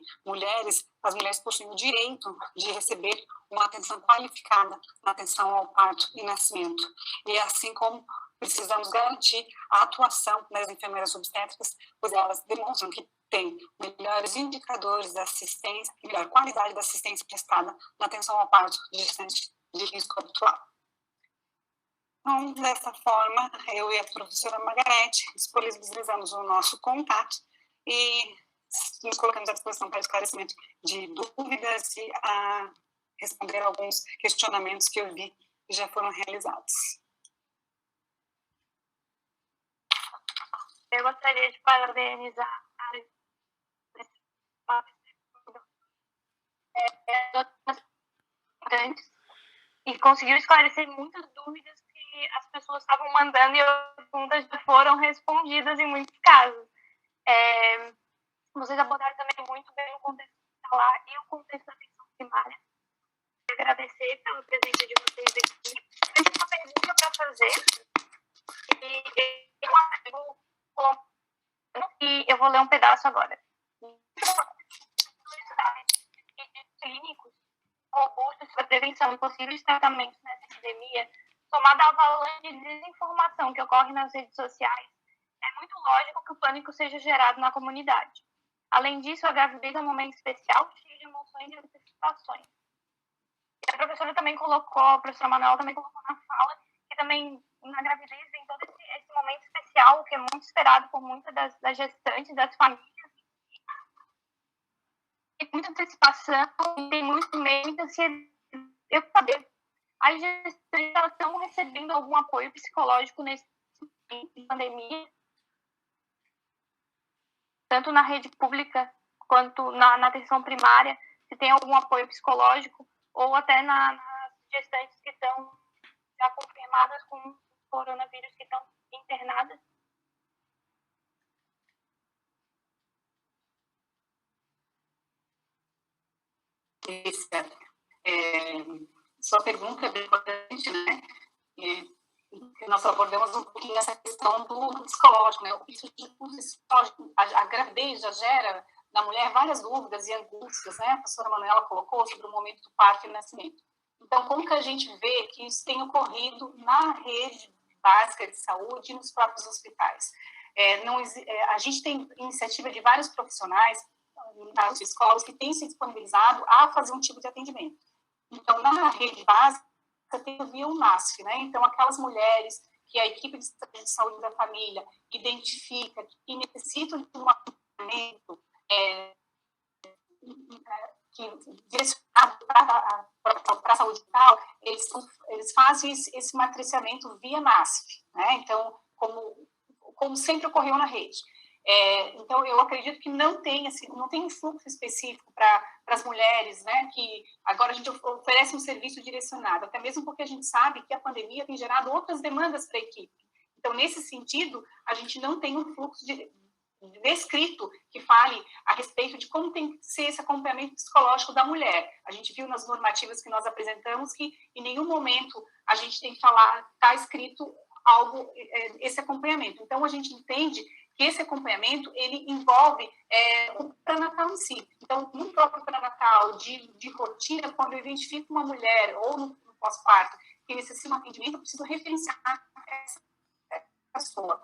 as mulheres possuem o direito de receber uma atenção qualificada na atenção ao parto e nascimento. E assim como precisamos garantir a atuação das enfermeiras obstétricas, pois elas demonstram que têm melhores indicadores da assistência e melhor qualidade da assistência prestada na atenção ao parto de gestantes de risco habitual. Então, dessa forma, eu e a professora Margarete disponibilizamos o nosso contato e nos colocamos à disposição para esclarecimento de dúvidas e a responder alguns questionamentos que eu vi que já foram realizados. Eu gostaria de parabenizar conseguiu esclarecer muitas dúvidas que as pessoas estavam mandando e as perguntas já foram respondidas em muitos casos. Vocês abordaram também muito bem o contexto hospitalar e o contexto da atenção primária. Quero agradecer pela presença de vocês aqui. Eu tenho uma pergunta para fazer. E eu vou ler um pedaço agora. Clínicos robustos para prevenção e possíveis tratamentos nessa epidemia, somada à avalanche de desinformação que ocorre nas redes sociais, é muito lógico que o pânico seja gerado na comunidade. Além disso, a gravidez é um momento especial, cheio de emoções e antecipações. E a professora Manuela também colocou na fala que também na gravidez vem todo esse momento especial, que é muito esperado por muitas das gestantes, das famílias. Tem muita antecipação, tem muito medo, muita ansiedade. Eu quero saber, as gestantes estão recebendo algum apoio psicológico nesse momento de pandemia? Tanto na rede pública quanto na atenção primária, se tem algum apoio psicológico, ou até nas gestantes que estão já confirmadas com coronavírus, que estão internadas. Sua pergunta é bem importante, né? Nós abordamos um pouquinho essa questão do psicológico, né? Isso a gravidez já gera na mulher várias dúvidas e angústias, né? A professora Manuela colocou sobre o momento do parto e do nascimento. Então, como que a gente vê que isso tem ocorrido na rede básica de saúde e nos próprios hospitais? A gente tem iniciativa de vários profissionais, as escolas, que têm se disponibilizado a fazer um tipo de atendimento. Então, na rede básica, tem via o NASF, né? Então, aquelas mulheres que a equipe de saúde da família identifica que necessitam de um acompanhamento direcionado para a saúde mental, eles fazem esse matriciamento via NASF, né? Então, como sempre ocorreu na rede. Então, eu acredito que não tem um fluxo específico para as mulheres, né, que agora a gente oferece um serviço direcionado, até mesmo porque a gente sabe que a pandemia tem gerado outras demandas para a equipe. Então, nesse sentido, a gente não tem um fluxo descrito que fale a respeito de como tem que ser esse acompanhamento psicológico da mulher. A gente viu nas normativas que nós apresentamos que em nenhum momento a gente tem que falar, está escrito algo, esse acompanhamento. Então, a gente entende que esse acompanhamento, ele envolve o pré-natal em si. Então, no próprio pré-natal, de rotina, quando eu identifico uma mulher, ou no pós-parto, que necessita de um atendimento, eu preciso referenciar essa pessoa.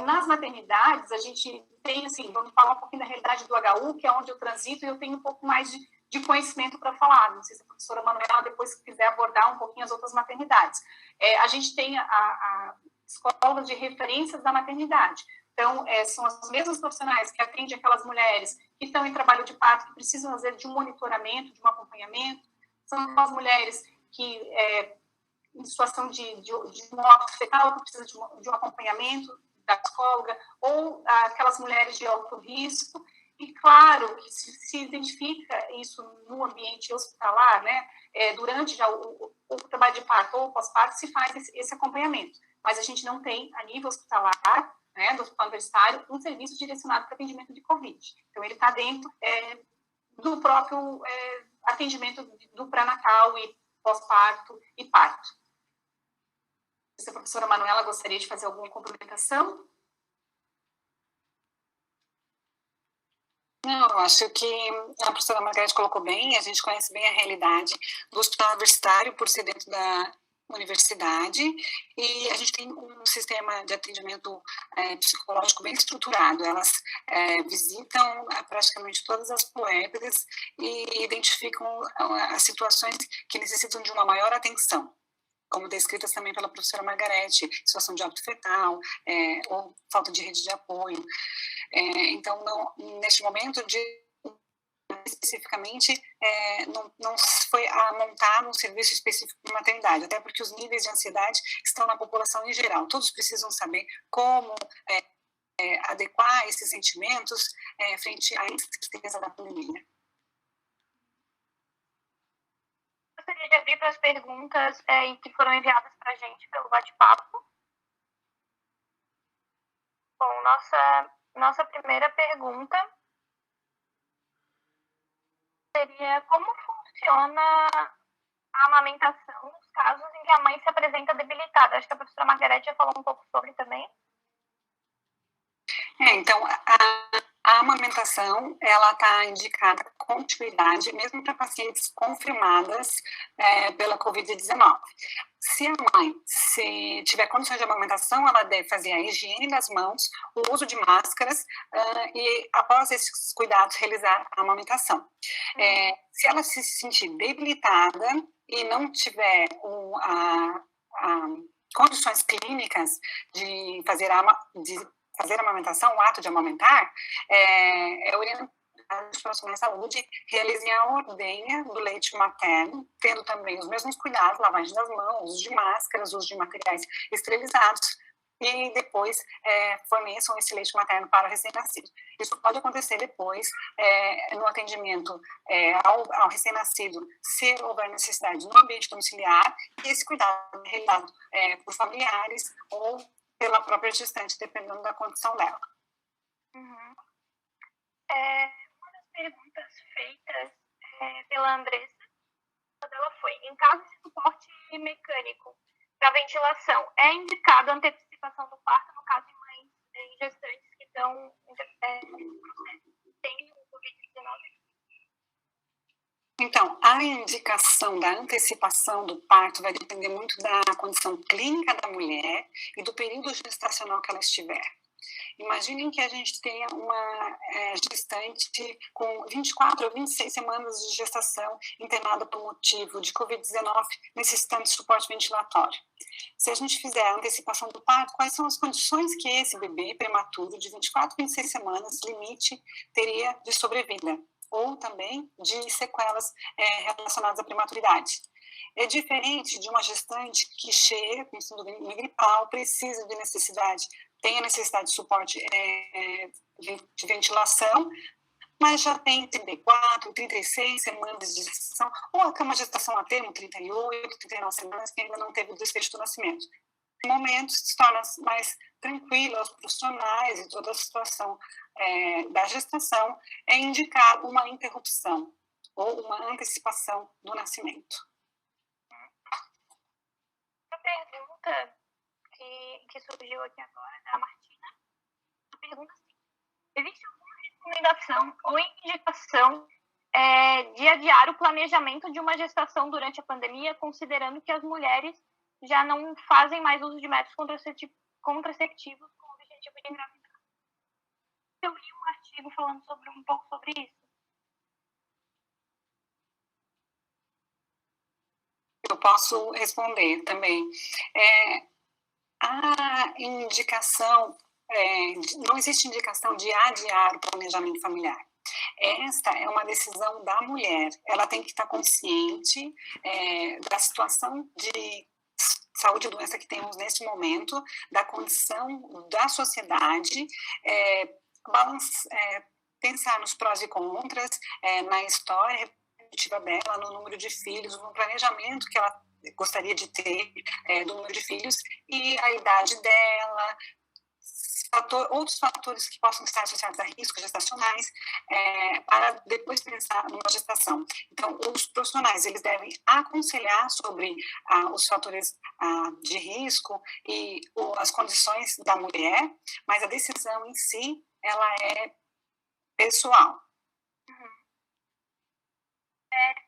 Nas maternidades, a gente tem, assim, vamos falar um pouquinho da realidade do HU, que é onde eu transito, e eu tenho um pouco mais de conhecimento para falar. Não sei se a professora Manuela, depois, se quiser abordar um pouquinho as outras maternidades. A gente tem a escola de referências da maternidade. Então, são as mesmas profissionais que atendem aquelas mulheres que estão em trabalho de parto, que precisam fazer de um monitoramento, de um acompanhamento. São as mulheres que, em situação de morte fetal, que precisam de um acompanhamento da psicóloga, ou aquelas mulheres de alto risco. E, claro, que se identifica isso no ambiente hospitalar, né, durante já o trabalho de parto ou pós-parto, se faz esse acompanhamento. Mas a gente não tem, a nível hospitalar, né, do hospital universitário, um serviço direcionado para atendimento de Covid. Então, ele está dentro do próprio atendimento do pré-natal e pós-parto e parto. Se a professora Manuela gostaria de fazer alguma complementação? Não, eu acho que a professora Margarete colocou bem, a gente conhece bem a realidade do hospital universitário por ser dentro da universidade, e a gente tem um sistema de atendimento psicológico bem estruturado. Elas visitam praticamente todas as puérperas e identificam as situações que necessitam de uma maior atenção, como descritas também pela professora Margarete, situação de óbito fetal, ou falta de rede de apoio. Então, neste momento, especificamente, não foi a montar um serviço específico de maternidade, até porque os níveis de ansiedade estão na população em geral. Todos precisam saber como adequar esses sentimentos frente à incerteza da pandemia. Gostaria de abrir para as perguntas que foram enviadas para a gente pelo bate-papo. Bom, nossa primeira pergunta seria como funciona a amamentação nos casos em que a mãe se apresenta debilitada. Acho que a professora Margarete já falou um pouco sobre também. Então, a amamentação, ela está indicada com continuidade, mesmo para pacientes confirmadas pela Covid-19. Se a mãe tiver condições de amamentação, ela deve fazer a higiene das mãos, o uso de máscaras e, após esses cuidados, realizar a amamentação. Se ela se sentir debilitada e não tiver condições clínicas de fazer a amamentação, o ato de amamentar, é orientado os profissionais de saúde realizem a ordenha do leite materno, tendo também os mesmos cuidados, lavagem das mãos, uso de máscaras, uso de materiais esterilizados, e depois forneçam esse leite materno para o recém-nascido. Isso pode acontecer depois no atendimento ao recém-nascido, se houver necessidade no ambiente domiciliar, e esse cuidado é realizado por familiares ou pela própria gestante, dependendo da condição dela. Uma das perguntas feitas pela Andressa, dela foi, em caso de suporte mecânico para ventilação, é indicado a antecipação do parto, no caso de mães gestantes que estão têm o Covid-19? Então, a indicação da antecipação do parto vai depender muito da condição clínica da mulher e do período gestacional que ela estiver. Imaginem que a gente tenha uma gestante com 24 ou 26 semanas de gestação internada por motivo de Covid-19, necessitando de suporte ventilatório. Se a gente fizer a antecipação do parto, quais são as condições que esse bebê prematuro de 24 a 26 semanas, limite, teria de sobrevida? Ou também de sequelas relacionadas à prematuridade. É diferente de uma gestante que chega com síndrome gripal, precisa de necessidade, tem a necessidade de suporte de ventilação, mas já tem 34, 36 semanas de gestação, ou até uma gestação a termo, 38, 39 semanas, que ainda não teve o desfecho do nascimento. Em momentos se torna mais tranquilo aos profissionais e toda a situação da gestação, é indicar uma interrupção ou uma antecipação do nascimento. Uma pergunta que surgiu aqui agora, da Martina, a pergunta assim, existe alguma recomendação ou indicação de adiar o planejamento de uma gestação durante a pandemia, considerando que as mulheres já não fazem mais uso de métodos contraceptivos com o objetivo de engravidar? Eu li um artigo falando um pouco sobre isso. Eu posso responder também. A indicação, não existe indicação de adiar o planejamento familiar. Esta é uma decisão da mulher. Ela tem que estar consciente da situação de saúde e doença que temos neste momento, da condição da sociedade, pensar nos prós e contras, na história reprodutiva dela, no número de filhos, no planejamento que ela gostaria de ter do número de filhos e a idade dela, outros fatores que possam estar associados a riscos gestacionais, para depois pensar numa gestação. Então, os profissionais, eles devem aconselhar sobre os fatores de risco e as condições da mulher, mas a decisão em si, ela é pessoal.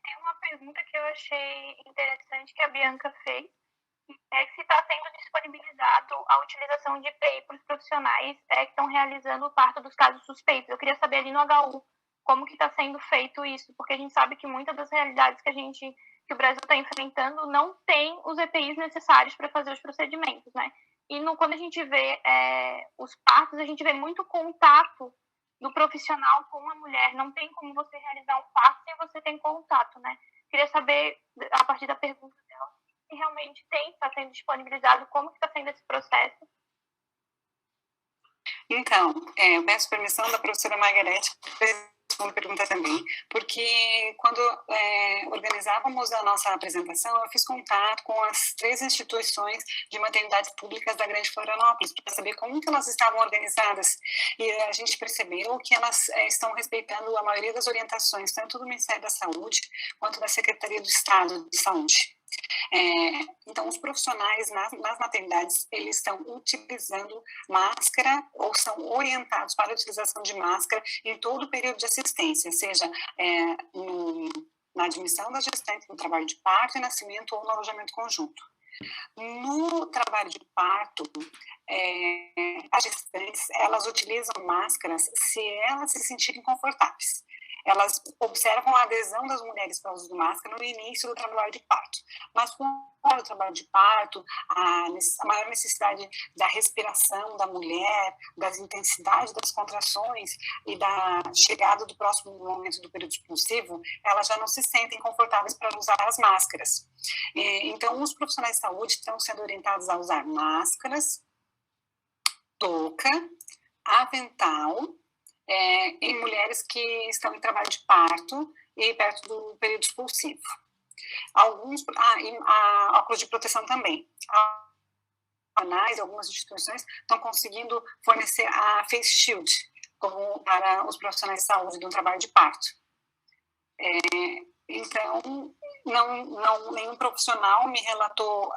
Tem uma pergunta que eu achei interessante que a Bianca fez, se está sendo disponibilizado a utilização de EPI para os profissionais que estão realizando o parto dos casos suspeitos. Eu queria saber ali no HU como que está sendo feito isso, porque a gente sabe que muitas das realidades que o Brasil está enfrentando não tem os EPIs necessários para fazer os procedimentos, né? E quando a gente vê os partos, a gente vê muito contato do profissional com a mulher. Não tem como você realizar um parto sem você ter contato, né? Queria saber, a partir da pergunta dela, se realmente está sendo disponibilizado, como que está sendo esse processo. Então, eu peço permissão da professora Margarete para segunda pergunta também, porque quando organizávamos a nossa apresentação, eu fiz contato com as 3 instituições de maternidades públicas da Grande Florianópolis, para saber como que elas estavam organizadas, e a gente percebeu que elas estão respeitando a maioria das orientações, tanto do Ministério da Saúde, quanto da Secretaria do Estado de Saúde. Então, os profissionais nas maternidades, eles estão utilizando máscara ou são orientados para a utilização de máscara em todo o período de assistência, seja na admissão da gestante, no trabalho de parto e nascimento ou no alojamento conjunto. No trabalho de parto, as gestantes, elas utilizam máscaras se elas se sentirem confortáveis. Elas observam a adesão das mulheres para o uso de máscara no início do trabalho de parto. Mas com o trabalho de parto, a maior necessidade da respiração da mulher, das intensidades das contrações e da chegada do próximo momento do período expulsivo, elas já não se sentem confortáveis para usar as máscaras. Então, os profissionais de saúde estão sendo orientados a usar máscaras, touca, avental, em mulheres que estão em trabalho de parto e perto do período expulsivo. Óculos de proteção também. Algumas instituições estão conseguindo fornecer a face shield como para os profissionais de saúde do trabalho de parto. Então, nenhum profissional me relatou,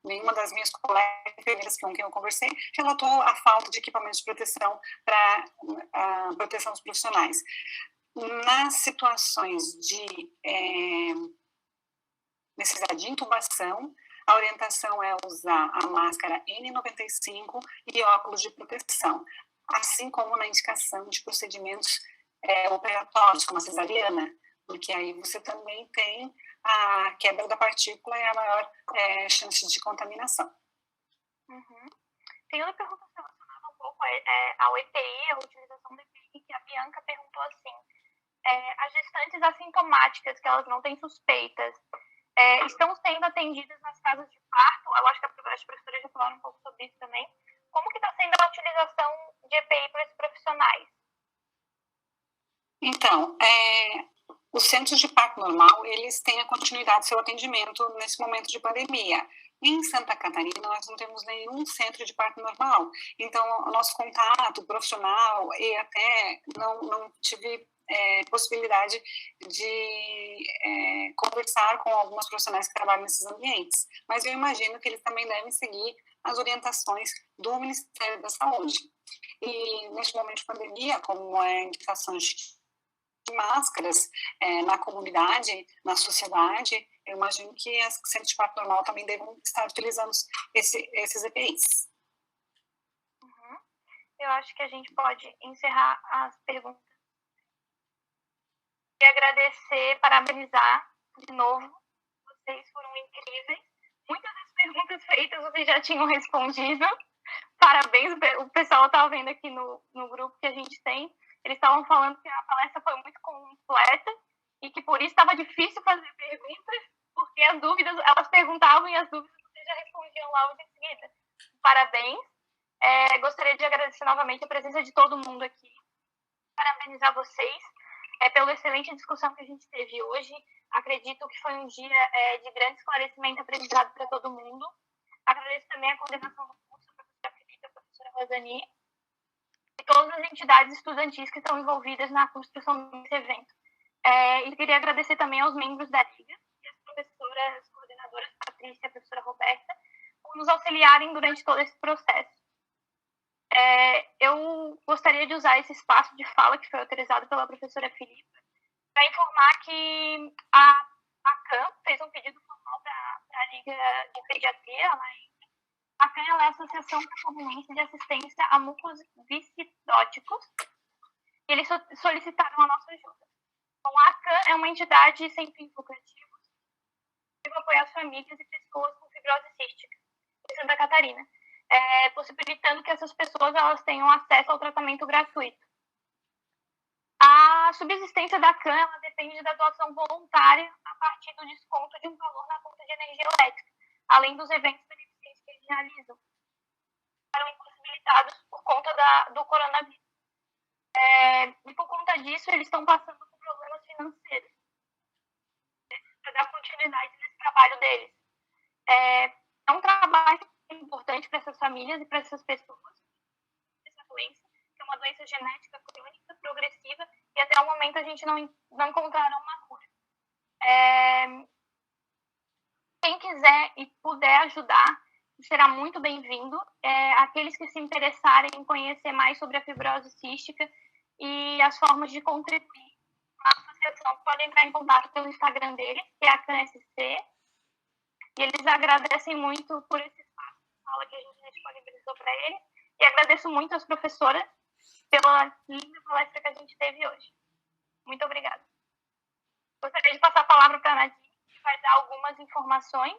nenhuma das minhas colegas enfermeiras com quem eu conversei, relatou a falta de equipamentos de proteção para a proteção dos profissionais. Nas situações de necessidade de intubação, a orientação é usar a máscara N95 e óculos de proteção, assim como na indicação de procedimentos operatórios, como a cesariana, porque aí você também tem a quebra da partícula e a maior chance de contaminação. Uhum. Tem outra pergunta relacionada um pouco ao EPI, a utilização do EPI, que a Bianca perguntou assim, as gestantes assintomáticas, que elas não têm suspeitas, estão sendo atendidas nas casas de parto? Eu acho que as professoras já falaram um pouco sobre isso também. Como que está sendo a utilização de EPI para esses profissionais? Então, os centros de parto normal, eles têm a continuidade do seu atendimento nesse momento de pandemia. Em Santa Catarina, nós não temos nenhum centro de parto normal. Então, o nosso contato profissional e até não tive possibilidade de conversar com algumas profissionais que trabalham nesses ambientes. Mas eu imagino que eles também devem seguir as orientações do Ministério da Saúde. E, neste momento de pandemia, como indicações de máscaras na comunidade, na sociedade, eu imagino que as centros de parto normal também devem estar utilizando esses EPIs. Uhum. Eu acho que a gente pode encerrar as perguntas. E agradecer, parabenizar de novo. Vocês foram incríveis. Muitas das perguntas feitas vocês já tinham respondido. Parabéns, o pessoal estava vendo aqui no grupo que a gente tem. Eles estavam falando que a palestra foi muito completa e que por isso estava difícil fazer perguntas, porque as dúvidas, elas perguntavam e as dúvidas vocês já respondiam logo em seguida. Parabéns. Gostaria de agradecer novamente a presença de todo mundo aqui. Parabenizar vocês pela excelente discussão que a gente teve hoje. Acredito que foi um dia de grande esclarecimento e aprendizado para todo mundo. Agradeço também a coordenação do curso, a professora Felipe, a professora Rosani, e todas as entidades estudantis que estão envolvidas na construção desse evento. E queria agradecer também aos membros da Liga e as professoras coordenadoras Patrícia e a professora Roberta por nos auxiliarem durante todo esse processo. Eu gostaria de usar esse espaço de fala que foi autorizado pela professora Filipa para informar que a CAM fez um pedido formal para a Liga de Pediatria. A CAM é a Associação Catarinense de Assistência a Mucos Viscidóticos, e eles solicitaram a nossa ajuda. Bom, a CAM é uma entidade sem fins lucrativos que apoia as famílias e pessoas com fibrose cística em Santa Catarina, possibilitando que essas pessoas elas tenham acesso ao tratamento gratuito. A subsistência da CAM ela depende da doação voluntária a partir do desconto de um valor na conta de energia elétrica, além dos eventos beneficentes que eles realizam, foram impossibilitados por conta do coronavírus. E por conta disso, eles estão passando por problemas financeiros para dar continuidade nesse trabalho deles. É um trabalho importante para essas famílias e para essas pessoas. Essa doença, que é uma doença genética crônica, progressiva, e até o momento a gente não encontraram uma cura. Quem quiser e puder ajudar, será muito bem-vindo. Aqueles que se interessarem em conhecer mais sobre a fibrose cística e as formas de contribuir à associação, podem entrar em contato pelo Instagram deles, que é a CANSC, e eles agradecem muito por esse espaço de fala que a gente disponibilizou para eles, e agradeço muito às professoras pela linda palestra que a gente teve hoje. Muito obrigada. Gostaria de passar a palavra para a Nadine, que vai dar algumas informações.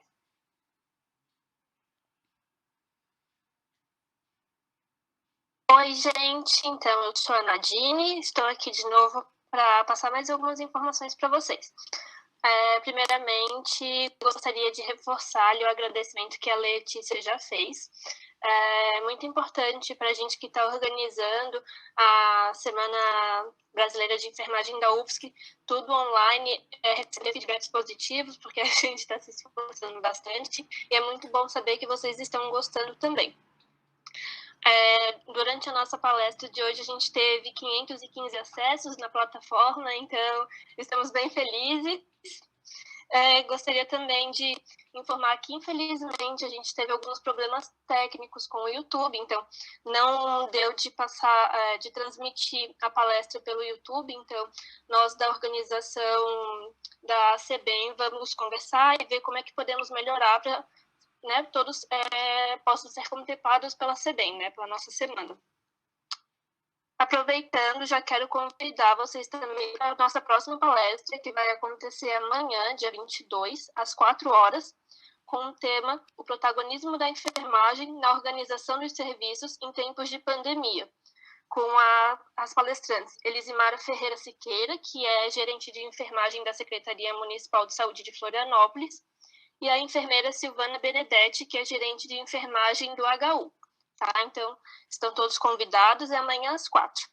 Oi, gente. Então, eu sou a Nadine, estou aqui de novo para passar mais algumas informações para vocês. Primeiramente, gostaria de reforçar o agradecimento que a Letícia já fez. É muito importante para a gente que está organizando a Semana Brasileira de Enfermagem da UFSC, tudo online, receber feedbacks positivos, porque a gente está se esforçando bastante, e é muito bom saber que vocês estão gostando também. Durante a nossa palestra de hoje, a gente teve 515 acessos na plataforma, então estamos bem felizes. Gostaria também de informar que, infelizmente, a gente teve alguns problemas técnicos com o YouTube, então não deu de de transmitir a palestra pelo YouTube, então nós da organização da CBEM vamos conversar e ver como é que podemos melhorar para todos possam ser contemplados pela CBEM, pela nossa semana. Aproveitando, já quero convidar vocês também para a nossa próxima palestra, que vai acontecer amanhã, dia 22, às 4 horas, com o tema O protagonismo da enfermagem na organização dos serviços em tempos de pandemia, com as palestrantes Elisimara Ferreira Siqueira, que é gerente de enfermagem da Secretaria Municipal de Saúde de Florianópolis, e a enfermeira Silvana Benedetti, que é gerente de enfermagem do HU. Tá? Então, estão todos convidados, é amanhã às 4.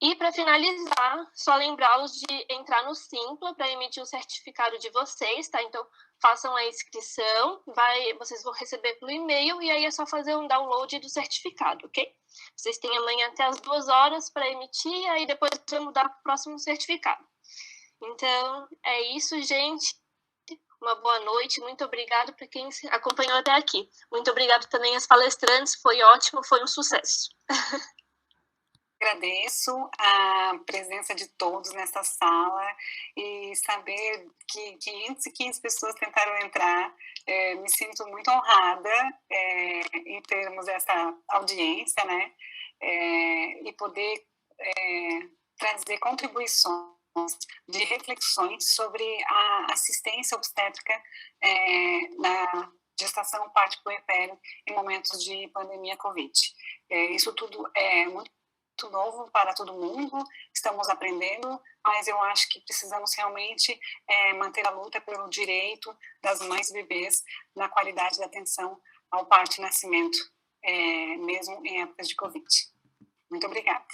E, para finalizar, só lembrá-los de entrar no Simpla para emitir o certificado de vocês, tá? Então, façam a inscrição, vocês vão receber pelo e-mail, e aí é só fazer um download do certificado, ok? Vocês têm amanhã até as 2 horas para emitir, e aí depois vai mudar para o próximo certificado. Então, é isso, gente. Uma boa noite, muito obrigado para quem acompanhou até aqui. Muito obrigado também às palestrantes, foi ótimo, foi um sucesso. Agradeço a presença de todos nessa sala e saber que 515 pessoas tentaram entrar. Me sinto muito honrada em termos dessa audiência, né? E poder trazer contribuições de reflexões sobre a assistência obstétrica na gestação, parto e puerpério em momentos de pandemia Covid. Isso tudo é muito novo para todo mundo, estamos aprendendo, mas eu acho que precisamos realmente manter a luta pelo direito das mães e bebês na qualidade da atenção ao parto e nascimento, mesmo em épocas de Covid. Muito obrigada.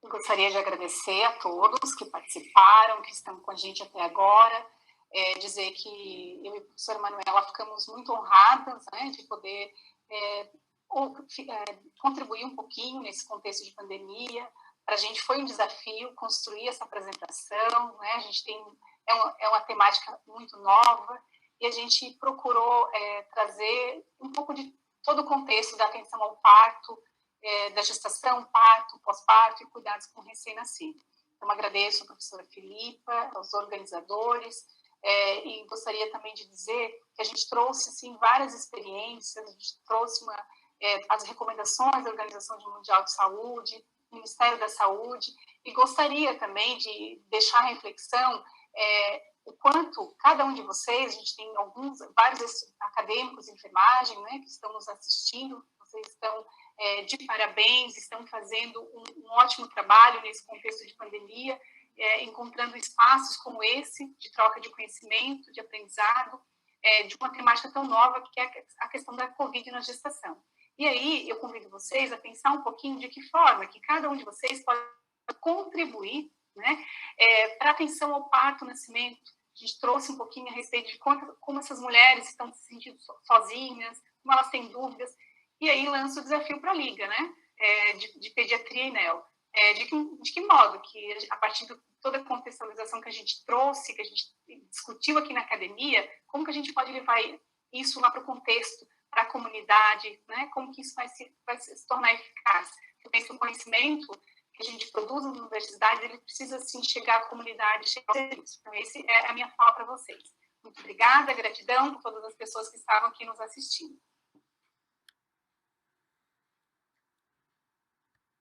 Gostaria de agradecer a todos que participaram, que estão com a gente até agora, dizer que eu e a professora Manuela ficamos muito honradas, né, de poder contribuir um pouquinho nesse contexto de pandemia. Para a gente foi um desafio construir essa apresentação, né, a gente é uma temática muito nova e a gente procurou trazer um pouco de todo o contexto da atenção ao parto, da gestação, parto, pós-parto e cuidados com o recém-nascido. Então, agradeço a professora Filipa, aos organizadores, e gostaria também de dizer que a gente trouxe, assim, várias experiências, a gente trouxe as recomendações da Organização Mundial de Saúde, Ministério da Saúde, e gostaria também de deixar a reflexão o quanto cada um de vocês, a gente tem vários acadêmicos de enfermagem, né, que estão nos assistindo, vocês estão de parabéns, estão fazendo um ótimo trabalho nesse contexto de pandemia, encontrando espaços como esse, de troca de conhecimento, de aprendizado, de uma temática tão nova que é a questão da Covid na gestação. E aí eu convido vocês a pensar um pouquinho de que forma que cada um de vocês pode contribuir, né, para a atenção ao parto, nascimento. A gente trouxe um pouquinho a respeito de como essas mulheres estão se sentindo sozinhas, como elas têm dúvidas. E aí lança o desafio para a Liga, né, de pediatria e neo. De que modo que, a partir de toda a contextualização que a gente trouxe, que a gente discutiu aqui na academia, como que a gente pode levar isso lá para o contexto, para a comunidade, né? Como que isso vai se tornar eficaz? Eu penso que o conhecimento que a gente produz nas universidades, ele precisa, sim, chegar à comunidade, chegar ao serviço. Então, essa é a minha fala para vocês. Muito obrigada, gratidão por todas as pessoas que estavam aqui nos assistindo.